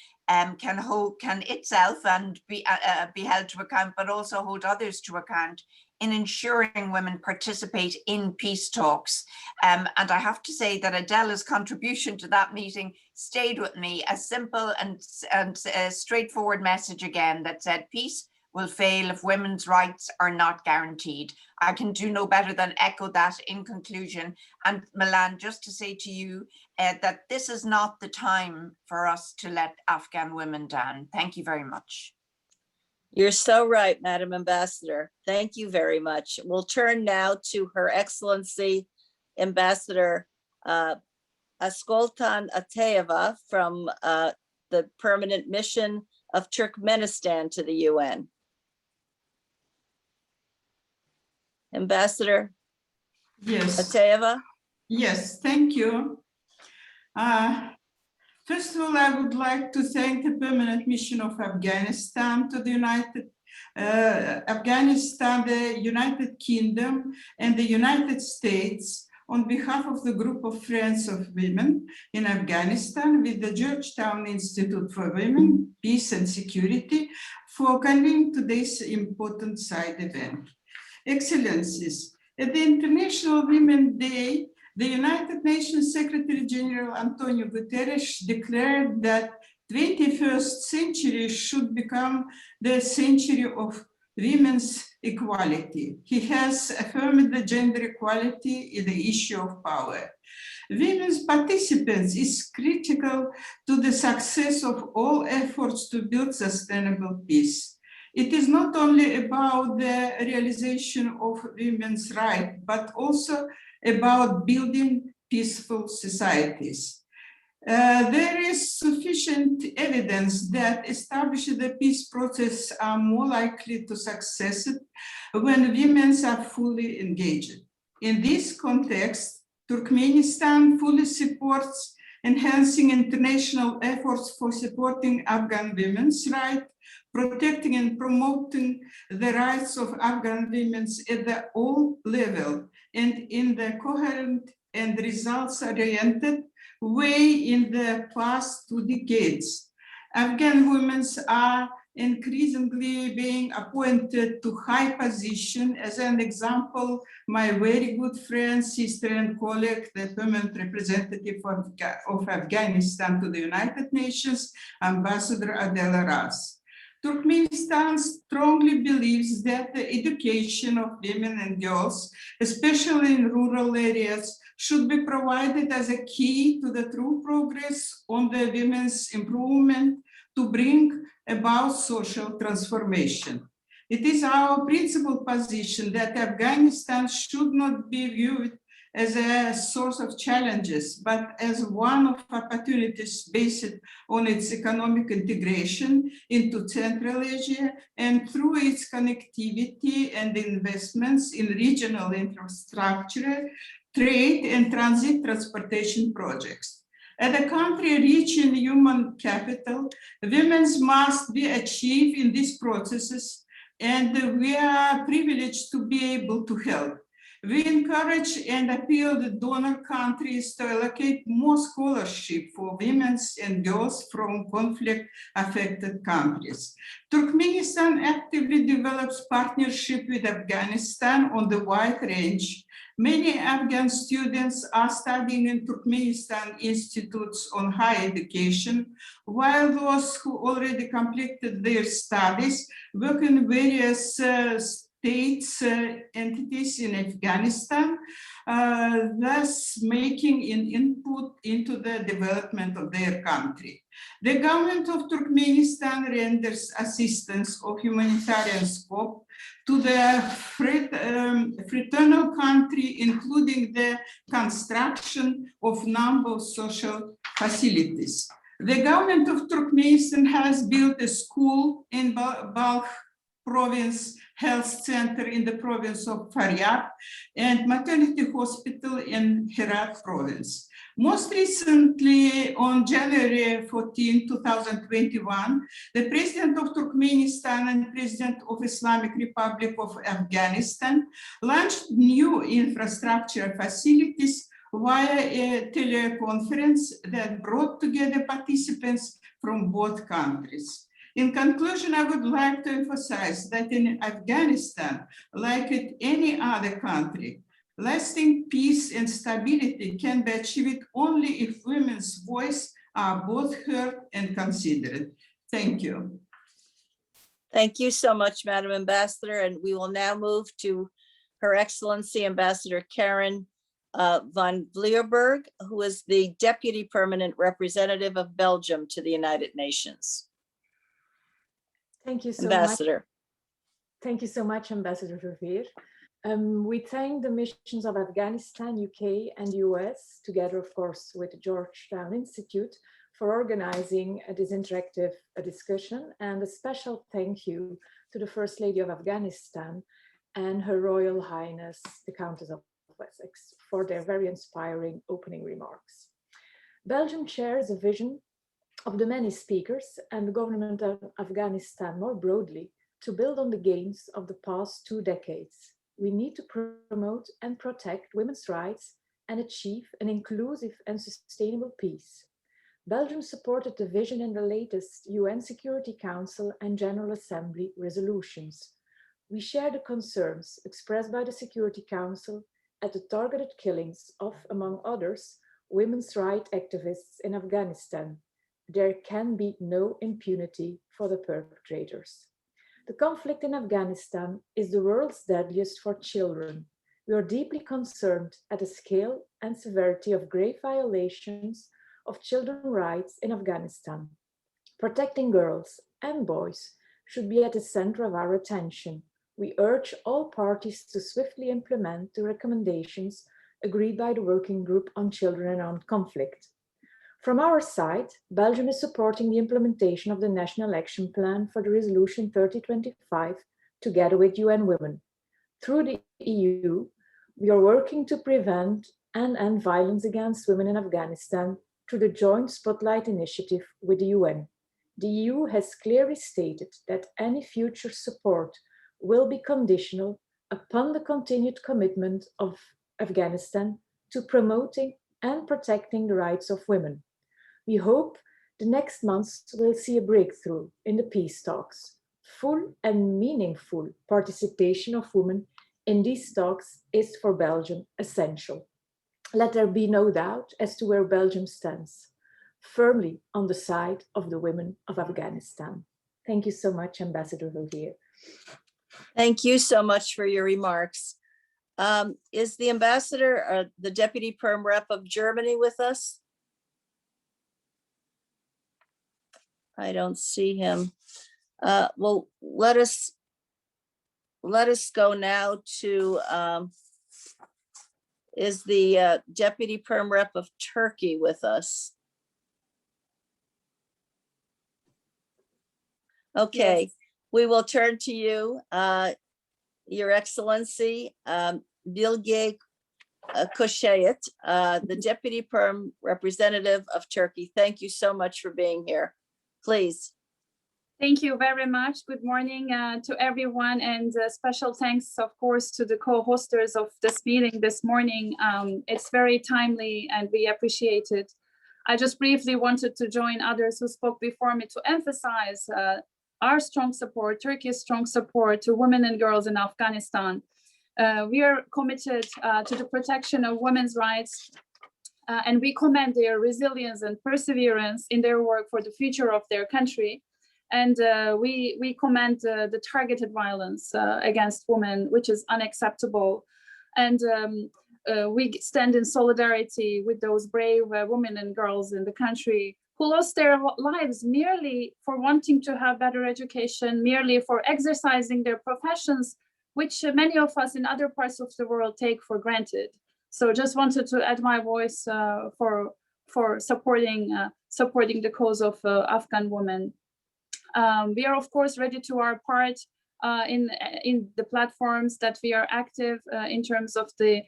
can itself and be held to account, but also hold others to account in ensuring women participate in peace talks. And I have to say that Adela's contribution to that meeting stayed with me, a simple and straightforward message again that said peace will fail if women's rights are not guaranteed. I can do no better than echo that in conclusion. And Milan, just to say to you that this is not the time for us to let Afghan women down. Thank you very much. You're so right, Madam Ambassador. Thank you very much. We'll turn now to Her Excellency Ambassador Ascoltan Atayeva from the Permanent Mission of Turkmenistan to the UN. Ambassador Atayeva? Yes, thank you. First of all, I would like to thank the Permanent Mission of Afghanistan to the United Kingdom and the United States on behalf of the group of Friends of Women in Afghanistan with the Georgetown Institute for Women, Peace and Security for convening today's important side event. Excellencies, at the International Women's Day, the United Nations Secretary General Antonio Guterres declared that 21st century should become the century of women's equality. He has affirmed the gender equality is the issue of power. Women's participation is critical to the success of all efforts to build sustainable peace. It is not only about the realization of women's rights, but also about building peaceful societies. There is sufficient evidence that establishing the peace process are more likely to succeed when women are fully engaged. In this context, Turkmenistan fully supports enhancing international efforts for supporting Afghan women's rights, protecting and promoting the rights of Afghan women at the all level and in the coherent and results-oriented way in the past 2 decades. Afghan women are increasingly being appointed to high position. As an example, my very good friend, sister and colleague, the permanent representative of Afghanistan to the United Nations, Ambassador Adela Ras. Turkmenistan strongly believes that the education of women and girls, especially in rural areas, should be provided as a key to the true progress on the women's improvement to bring about social transformation. It is our principal position that Afghanistan should not be viewed as a source of challenges, but as one of opportunities based on its economic integration into Central Asia and through its connectivity and investments in regional infrastructure, trade and transit transportation projects. At a country rich in human capital, women must be achieved in these processes, and we are privileged to be able to help. We encourage and appeal to donor countries to allocate more scholarship for women and girls from conflict-affected countries. Turkmenistan actively develops partnership with Afghanistan on the wide range. Many Afghan students are studying in Turkmenistan institutes on higher education, while those who already completed their studies work in various states, entities in Afghanistan, thus making an input into the development of their country. The government of Turkmenistan renders assistance of humanitarian scope to the fraternal country, including the construction of number of social facilities. The government of Turkmenistan has built a school in Balkh province, health center in the province of Faryab, and maternity hospital in Herat province. Most recently, on January 14, 2021, the President of Turkmenistan and President of Islamic Republic of Afghanistan launched new infrastructure facilities via a teleconference that brought together participants from both countries. In conclusion, I would like to emphasize that in Afghanistan, like in any other country, lasting peace and stability can be achieved only if women's voices are both heard and considered. Thank you. Thank you so much, Madam Ambassador. And we will now move to Her Excellency Ambassador Karen van Vleerberg, who is the Deputy Permanent Representative of Belgium to the United Nations. Thank you so Ambassador. much. Thank you so much, Ambassador Verveer. We thank the missions of Afghanistan, UK, and US, together, of course, with the Georgetown Institute, for organizing this interactive discussion, and a special thank you to the First Lady of Afghanistan and Her Royal Highness, the Countess of Wessex, for their very inspiring opening remarks. Belgium shares a vision of the many speakers and the government of Afghanistan more broadly to build on the gains of the past 2 decades. We need to promote and protect women's rights and achieve an inclusive and sustainable peace. Belgium supported the vision in the latest UN Security Council and General Assembly resolutions. We share the concerns expressed by the Security Council at the targeted killings of, among others, women's rights activists in Afghanistan. There can be no impunity for the perpetrators. The conflict in Afghanistan is the world's deadliest for children. We are deeply concerned at the scale and severity of grave violations of children's rights in Afghanistan. Protecting girls and boys should be at the center of our attention. We urge all parties to swiftly implement the recommendations agreed by the Working Group on Children and Armed Conflict. From our side, Belgium is supporting the implementation of the National Action Plan for the Resolution 3025 together with UN Women. Through the EU, we are working to prevent and end violence against women in Afghanistan through the Joint Spotlight Initiative with the UN. The EU has clearly stated that any future support will be conditional upon the continued commitment of Afghanistan to promoting and protecting the rights of women. We hope the next months will see a breakthrough in the peace talks. Full and meaningful participation of women in these talks is for Belgium essential. Let there be no doubt as to where Belgium stands, firmly on the side of the women of Afghanistan. Thank you so much, Ambassador Verveer. Thank you so much for your remarks. Is the ambassador or the deputy perm rep of Germany with us? I don't see him. Well, let us go now to, is the deputy perm rep of Turkey with us? Okay, Yes. we will turn to you, Your Excellency, Bilge Koshayet, the deputy perm representative of Turkey. Thank you so much for being here. Please. Thank you very much. Good morning to everyone, and special thanks, of course, to the co-hosters of this meeting this morning. It's very timely and we appreciate it. I just briefly wanted to join others who spoke before me to emphasize our strong support, Turkey's strong support to women and girls in Afghanistan. We are committed to the protection of women's rights, and we commend their resilience and perseverance in their work for the future of their country. And we commend the targeted violence against women, which is unacceptable. And we stand in solidarity with those brave women and girls in the country who lost their lives merely for wanting to have better education, merely for exercising their professions, which many of us in other parts of the world take for granted. So just wanted to add my voice for supporting the cause of Afghan women. We are, of course, ready to our part in the platforms that we are active in terms of the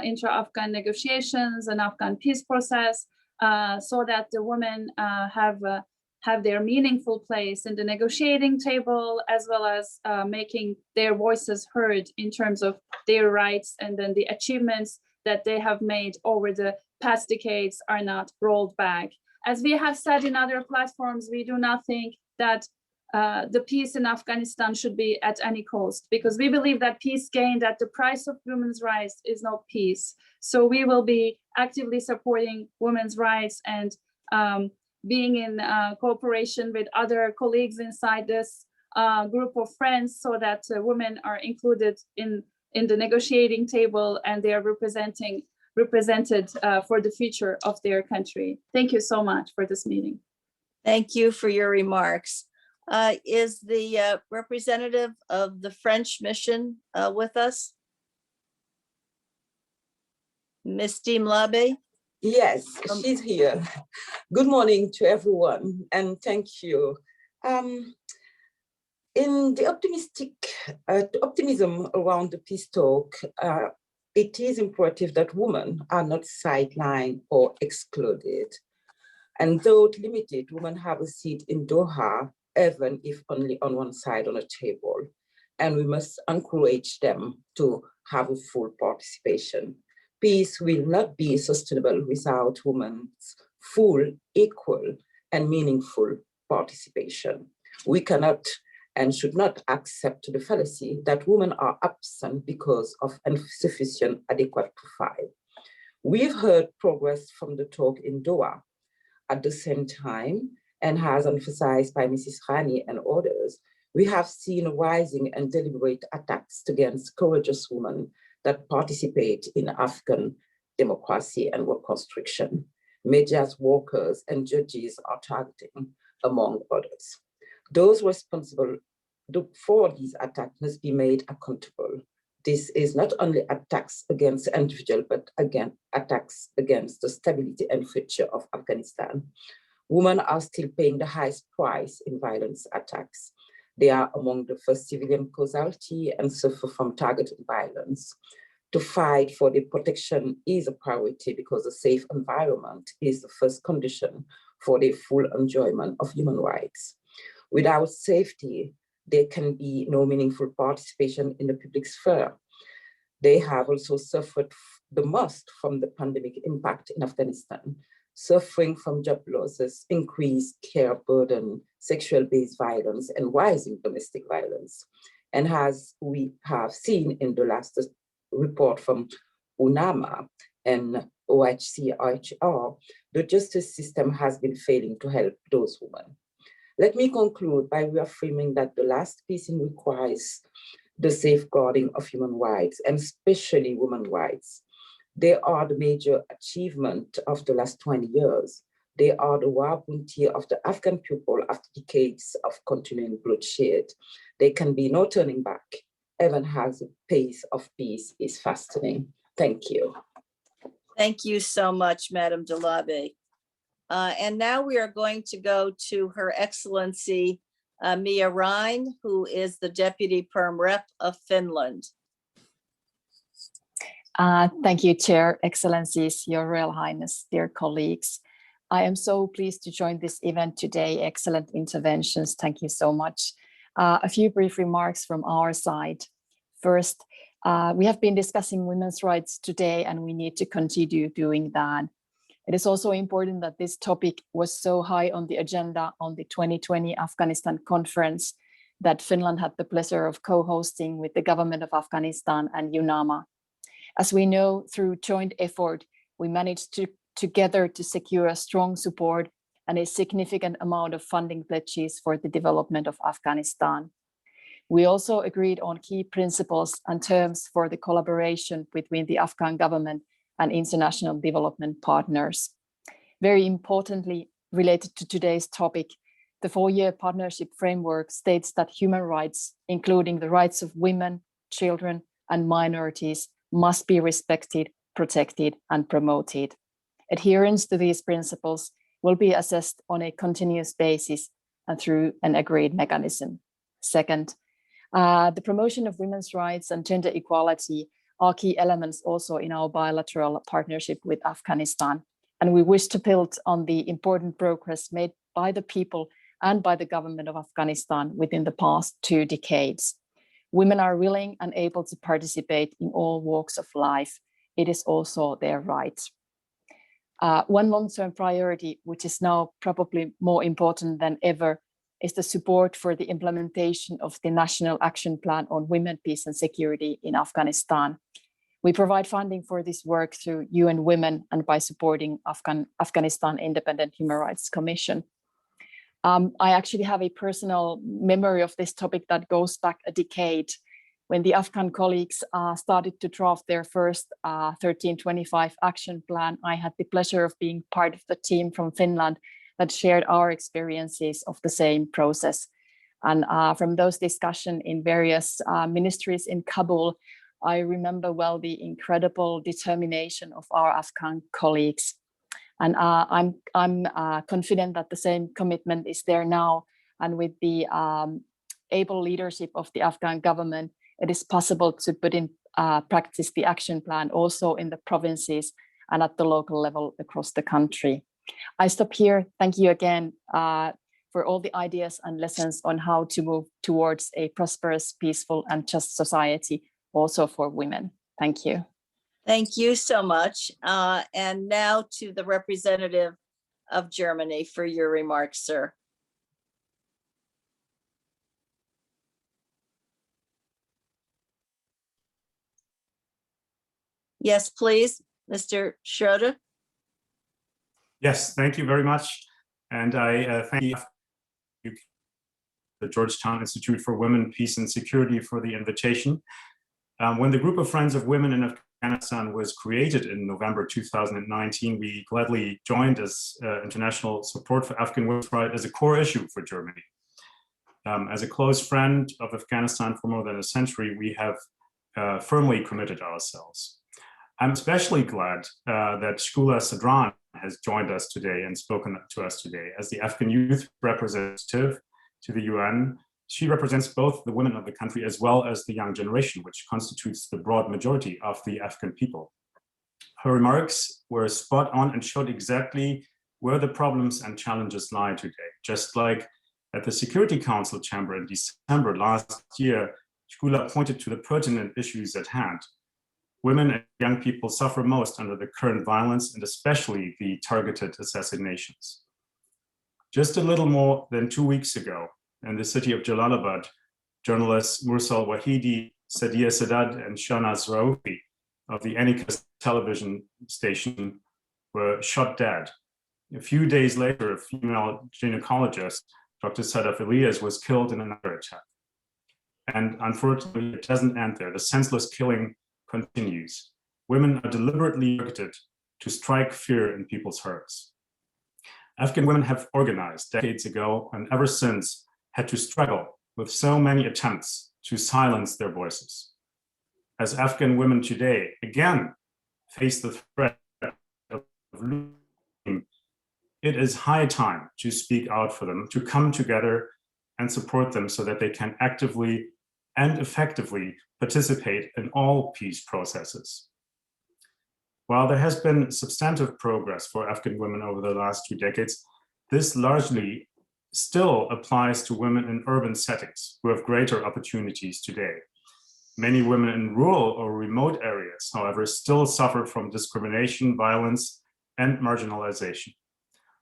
intra-Afghan negotiations and Afghan peace process, so that the women have their meaningful place in the negotiating table, as well as making their voices heard in terms of their rights, and then the achievements that they have made over the past decades are not rolled back. As we have said in other platforms, we do not think that the peace in Afghanistan should be at any cost, because we believe that peace gained at the price of women's rights is not peace. So we will be actively supporting women's rights and being in cooperation with other colleagues inside this group of friends, so that women are included in the negotiating table and they are represented for the future of their country. Thank you so much for this meeting. Thank you for your remarks. Is the representative of the French mission with us? Ms. Dimlabe? Yes, she's here. Good morning to everyone, and thank you. In the optimism around the peace talk, it is imperative that women are not sidelined or excluded. And though limited, women have a seat in Doha, even if only on one side on a table. And we must encourage them to have a full participation. Peace will not be sustainable without women's full, equal, and meaningful participation. We cannot and should not accept the fallacy that women are absent because of insufficient adequate profile. We've heard progress from the talk in Doha. At the same time, and as emphasized by Mrs. Rani and others, we have seen rising and deliberate attacks against courageous women that participate in Afghan democracy and reconstruction. Media's workers and judges are targeting, among others. Those responsible for these attacks must be made accountable. This is not only attacks against individuals, but again, attacks against the stability and future of Afghanistan. Women are still paying the highest price in violence attacks. They are among the first civilian casualty and suffer from targeted violence. To fight for their protection is a priority because a safe environment is the first condition for the full enjoyment of human rights. Without safety, there can be no meaningful participation in the public sphere. They have also suffered the most from the pandemic impact in Afghanistan, suffering from job losses, increased care burden, sexual-based violence, and rising domestic violence. And as we have seen in the last report from UNAMA and OHCHR, the justice system has been failing to help those women. Let me conclude by reaffirming that the last peace requires the safeguarding of human rights, and especially women's rights. They are the major achievement of the last 20 years. They are the war bounty of the Afghan people after decades of continuing bloodshed. There can be no turning back, even as the pace of peace is fastening. Thank you. Thank you so much, Madam Dalabe. And now we are going to go to Her Excellency Mia Ryan, who is the Deputy Perm Rep of Finland. Thank you, Chair, Excellencies, Your Royal Highness, dear colleagues. I am so pleased to join this event today. Excellent interventions. Thank you so much. A few brief remarks from our side. First, we have been discussing women's rights today, and we need to continue doing that. It is also important that this topic was so high on the agenda on the 2020 Afghanistan conference that Finland had the pleasure of co-hosting with the government of Afghanistan and UNAMA. As we know, through joint effort, we managed together to secure strong support and a significant amount of funding pledges for the development of Afghanistan. We also agreed on key principles and terms for the collaboration between the Afghan government and international development partners. Very importantly, related to today's topic, the 4-year partnership framework states that human rights, including the rights of women, children, and minorities, must be respected, protected, and promoted. Adherence to these principles will be assessed on a continuous basis and through an agreed mechanism. Second, the promotion of women's rights and gender equality are key elements also in our bilateral partnership with Afghanistan. And we wish to build on the important progress made by the people and by the government of Afghanistan within the past 2 decades. Women are willing and able to participate in all walks of life. It is also their right. One long-term priority, which is now probably more important than ever, is the support for the implementation of the National Action Plan on Women, Peace and Security in Afghanistan. We provide funding for this work through UN Women and by supporting Afghanistan Independent Human Rights Commission. I actually have a personal memory of this topic that goes back a decade when the Afghan colleagues started to draft their first 1325 action plan. I had the pleasure of being part of the team from Finland that shared our experiences of the same process. And from those discussions in various ministries in Kabul, I remember well the incredible determination of our Afghan colleagues. And I'm confident that the same commitment is there now. And with the able leadership of the Afghan government, it is possible to put in practice the action plan also in the provinces and at the local level across the country. I stop here. Thank you again for all the ideas and lessons on how to move towards a prosperous, peaceful, and just society also for women. Thank you. Thank you so much. And now to the representative of Germany for your remarks, sir. Yes, please, Mr. Schroeder. Yes, thank you very much. And I thank you, the Georgetown Institute for Women, Peace and Security, for the invitation. When the Group of Friends of Women in Afghanistan was created in November 2019, we gladly joined as international support for Afghan women's rights as a core issue for Germany. As a close friend of Afghanistan for more than a century, we have firmly committed ourselves. I'm especially glad that Shkula Sadran has joined us today and spoken to us today. As the Afghan youth representative to the UN, she represents both the women of the country as well as the young generation, which constitutes the broad majority of the Afghan people. Her remarks were spot on and showed exactly where the problems and challenges lie today. Just like at the Security Council chamber in December last year, Shkula pointed to the pertinent issues at hand. Women and young people suffer most under the current violence and especially the targeted assassinations. Just a little more than 2 weeks ago, in the city of Jalalabad, journalists Mursal Wahidi, Sadia Sadat, and Shahnaz Raoufi of the ECOSOC television station were shot dead. A few days later, a female gynecologist Dr. Sadaf Elias, was killed in another attack. And unfortunately, it doesn't end there. The senseless killing continues. Women are deliberately targeted to strike fear in people's hearts. Afghan women have organized decades ago and ever since had to struggle with so many attempts to silence their voices. As Afghan women today again face the threat of losing, it is high time to speak out for them, to come together and support them so that they can actively and effectively participate in all peace processes. While there has been substantive progress for Afghan women over the last 2 decades, this largely still applies to women in urban settings who have greater opportunities today. Many women in rural or remote areas, however, still suffer from discrimination, violence, and marginalization.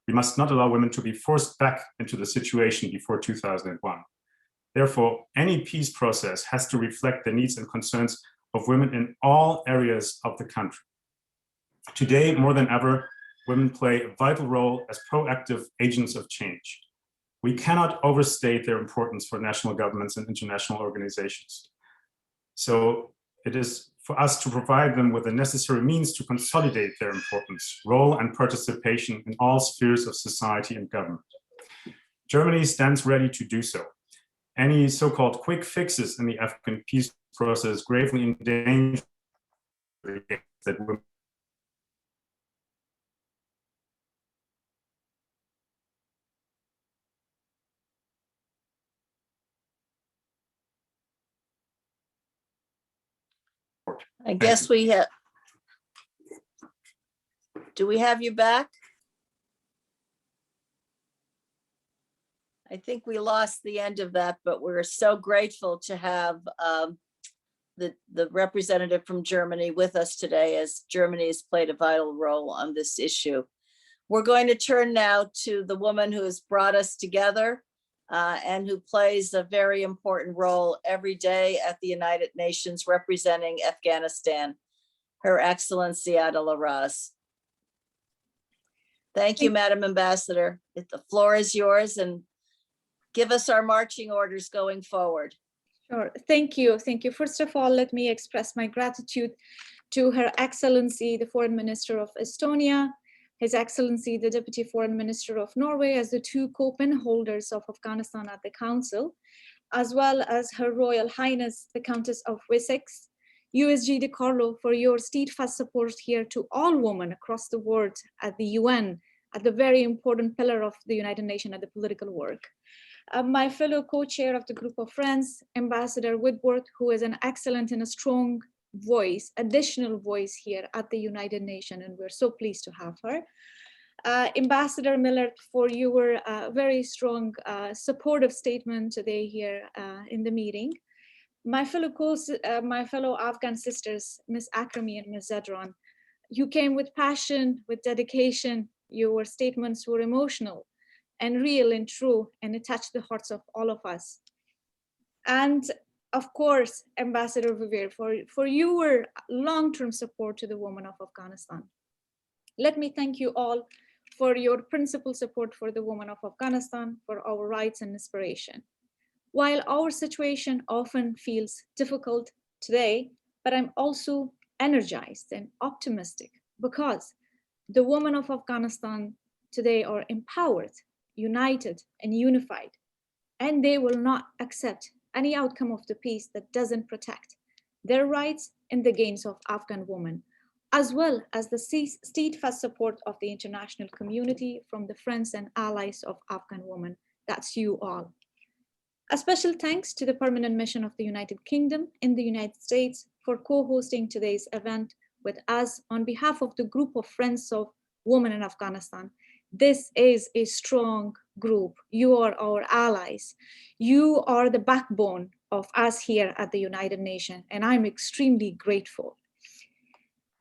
We must not allow women to be forced back into the situation before 2001. Therefore, any peace process has to reflect the needs and concerns of women in all areas of the country. Today, more than ever, women play a vital role as proactive agents of change. We cannot overstate their importance for national governments and international organizations. So it is for us to provide them with the necessary means to consolidate their importance, role, and participation in all spheres of society and government. Germany stands ready to do so. Any so-called quick fixes in the Afghan peace process gravely endanger that women I guess we have. Do we have you back? I think we lost the end of that, but we're so grateful to have the representative from Germany with us today, as Germany has played a vital role on this issue. We're going to turn now to the woman who has brought us together and who plays a very important role every day at the United Nations representing Afghanistan, Her Excellency Adela Raz. Thank you, Madam Ambassador. The floor is yours, and give us our marching orders going forward. Sure, thank you. Thank you. First of all, let me express my gratitude to Her Excellency, the Foreign Minister of Estonia, His Excellency, the Deputy Foreign Minister of Norway, as the 2 co-pen holders of Afghanistan at the Council, as well as Her Royal Highness, the Countess of Wessex, USG De Carlo, for your steadfast support here to all women across the world at the UN, at the very important pillar of the United Nations at the political work. My fellow co-chair of the group of friends, Ambassador Woodward, who is an excellent and a strong voice, additional voice here at the United Nations, and we're so pleased to have her. Ambassador Millard, for your very strong supportive statement today here in the meeting. My fellow Afghan sisters, Ms. Akrami and Ms. Zadran, you came with passion, with dedication. Your statements were emotional and real and true, and it touched the hearts of all of us. And of course, Ambassador Verveer, for your long-term support to the women of Afghanistan. Let me thank you all for your principled support for the women of Afghanistan, for our rights and inspiration. While our situation often feels difficult today, but I'm also energized and optimistic because the women of Afghanistan today are empowered, united, and unified, and they will not accept any outcome of the peace that doesn't protect their rights and the gains of Afghan women, as well as the steadfast support of the international community from the friends and allies of Afghan women. That's you all. A special thanks to the Permanent Mission of the United Kingdom in the United States for co-hosting today's event with us on behalf of the group of Friends of Women in Afghanistan. This is a strong group. You are our allies. You are the backbone of us here at the United Nations, and I'm extremely grateful.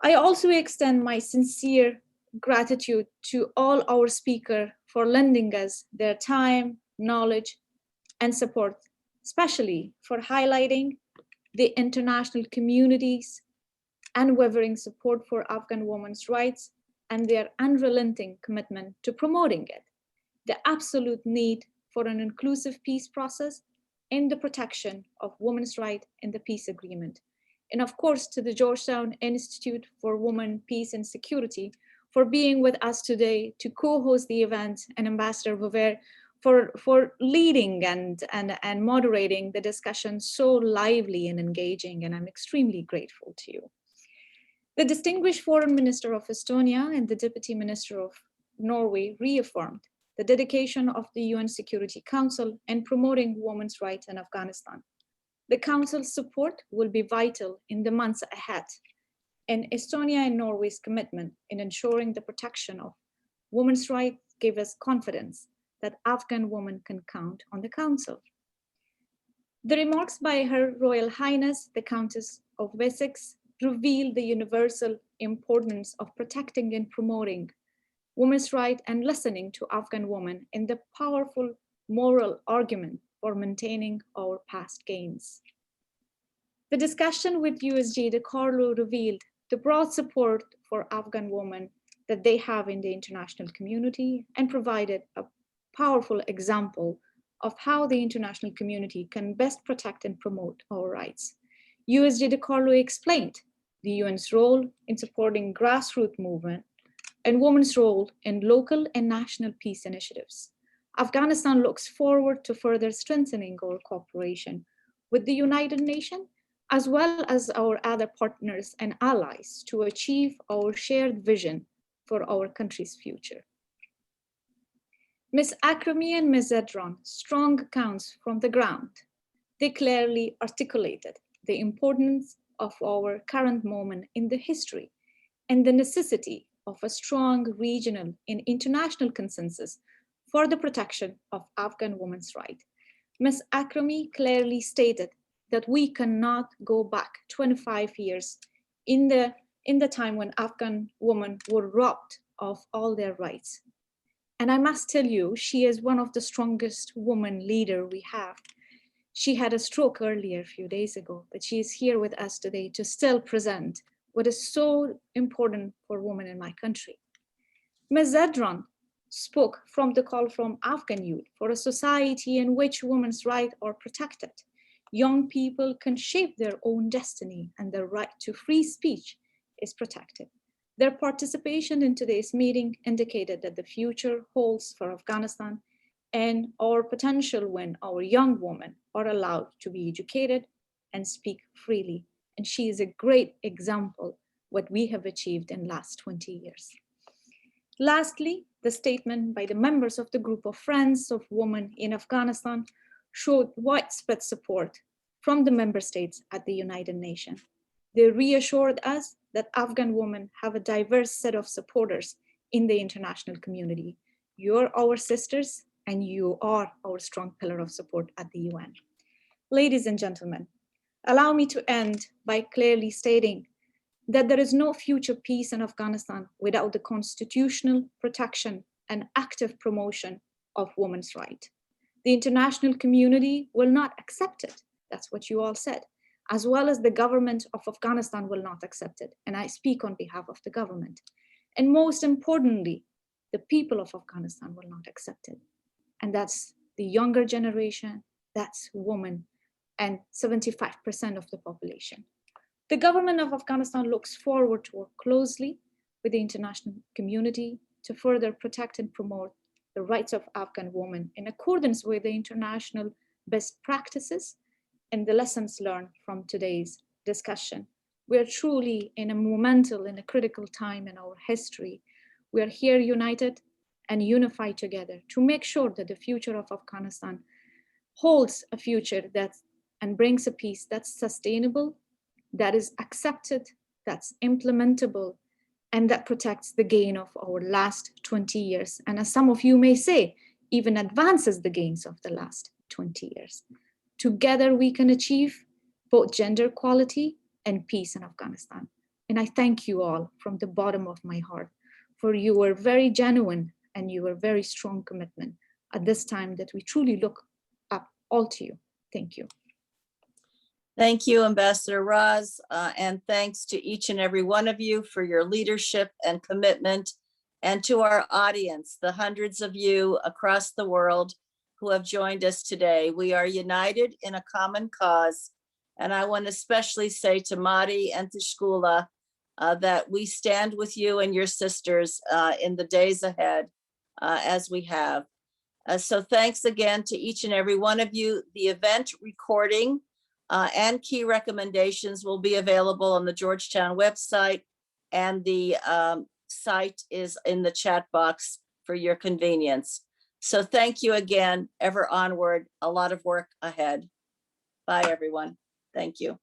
I also extend my sincere gratitude to all our speakers for lending us their time, knowledge, and support, especially for highlighting the international community's unwavering support for Afghan women's rights and their unrelenting commitment to promoting it, the absolute need for an inclusive peace process and the protection of women's rights in the peace agreement. And of course, to the Georgetown Institute for Women, Peace and Security for being with us today to co-host the event, and Ambassador Woodward for leading and moderating the discussion so lively and engaging, and I'm extremely grateful to you. The distinguished Foreign Minister of Estonia and the Deputy Minister of Norway reaffirmed the dedication of the UN Security Council in promoting women's rights in Afghanistan. The Council's support will be vital in the months ahead, and Estonia and Norway's commitment in ensuring the protection of women's rights gave us confidence that Afghan women can count on the Council. The remarks by Her Royal Highness, the Countess of Wessex, reveal the universal importance of protecting and promoting women's rights and listening to Afghan women in the powerful moral argument for maintaining our past gains. The discussion with USG DeCarlo revealed the broad support for Afghan women that they have in the international community and provided a powerful example of how the international community can best protect and promote our rights. USG DeCarlo explained the UN's role in supporting grassroots movement and women's role in local and national peace initiatives. Afghanistan looks forward to further strengthening our cooperation with the United Nations, as well as our other partners and allies to achieve our shared vision for our country's future. Ms. Akrami and Ms. Zedran, strong accounts from the ground. They clearly articulated the importance of our current moment in the history and the necessity of a strong regional and international consensus for the protection of Afghan women's rights. Ms. Akrami clearly stated that we cannot go back 25 years in the time when Afghan women were robbed of all their rights. And I must tell you, she is one of the strongest women leader we have. She had a stroke earlier a few days ago, but she is here with us today to still present what is so important for women in my country. Ms. Zedran spoke from the call from Afghan youth for a society in which women's rights are protected. Young people can shape their own destiny and their right to free speech is protected. Their participation in today's meeting indicated that the future holds for Afghanistan and our potential when our young women are allowed to be educated and speak freely. And she is a great example what we have achieved in the last 20 years. Lastly, the statement by the members of the group of Friends of Women in Afghanistan showed widespread support from the member states at the United Nations. They reassured us that Afghan women have a diverse set of supporters in the international community. You're our sisters and you are our strong pillar of support at the UN. Ladies and gentlemen, allow me to end by clearly stating that there is no future peace in Afghanistan without the constitutional protection and active promotion of women's rights. The international community will not accept it. That's what you all said, as well as the government of Afghanistan will not accept it. And I speak on behalf of the government. And most importantly, the people of Afghanistan will not accept it. And that's the younger generation, that's women, and 75% of the population. The government of Afghanistan looks forward to work closely with the international community to further protect and promote the rights of Afghan women in accordance with the international best practices and the lessons learned from today's discussion. We are truly in a monumental and a critical time in our history. We are here united and unified together to make sure that the future of Afghanistan holds a future and brings a peace that's sustainable, that is accepted, that's implementable, and that protects the gain of our last 20 years. And as some of you may say, even advances the gains of the last 20 years. Together we can achieve both gender equality and peace in Afghanistan. And I thank you all from the bottom of my heart for your very genuine and your very strong commitment at this time that we truly look up all to you. Thank you. Thank you, Ambassador Raz, and thanks to each and every one of you for your leadership and commitment, and to our audience, the hundreds of you across the world who have joined us today. We are united in a common cause. And I want to especially say to Madi and to Shkula that we stand with you and your sisters in the days ahead as we have. So thanks again to each and every one of you. The event recording and key recommendations will be available on the Georgetown website, and the site is in the chat box for your convenience. So thank you again, ever onward, a lot of work ahead. Bye, everyone. Thank you.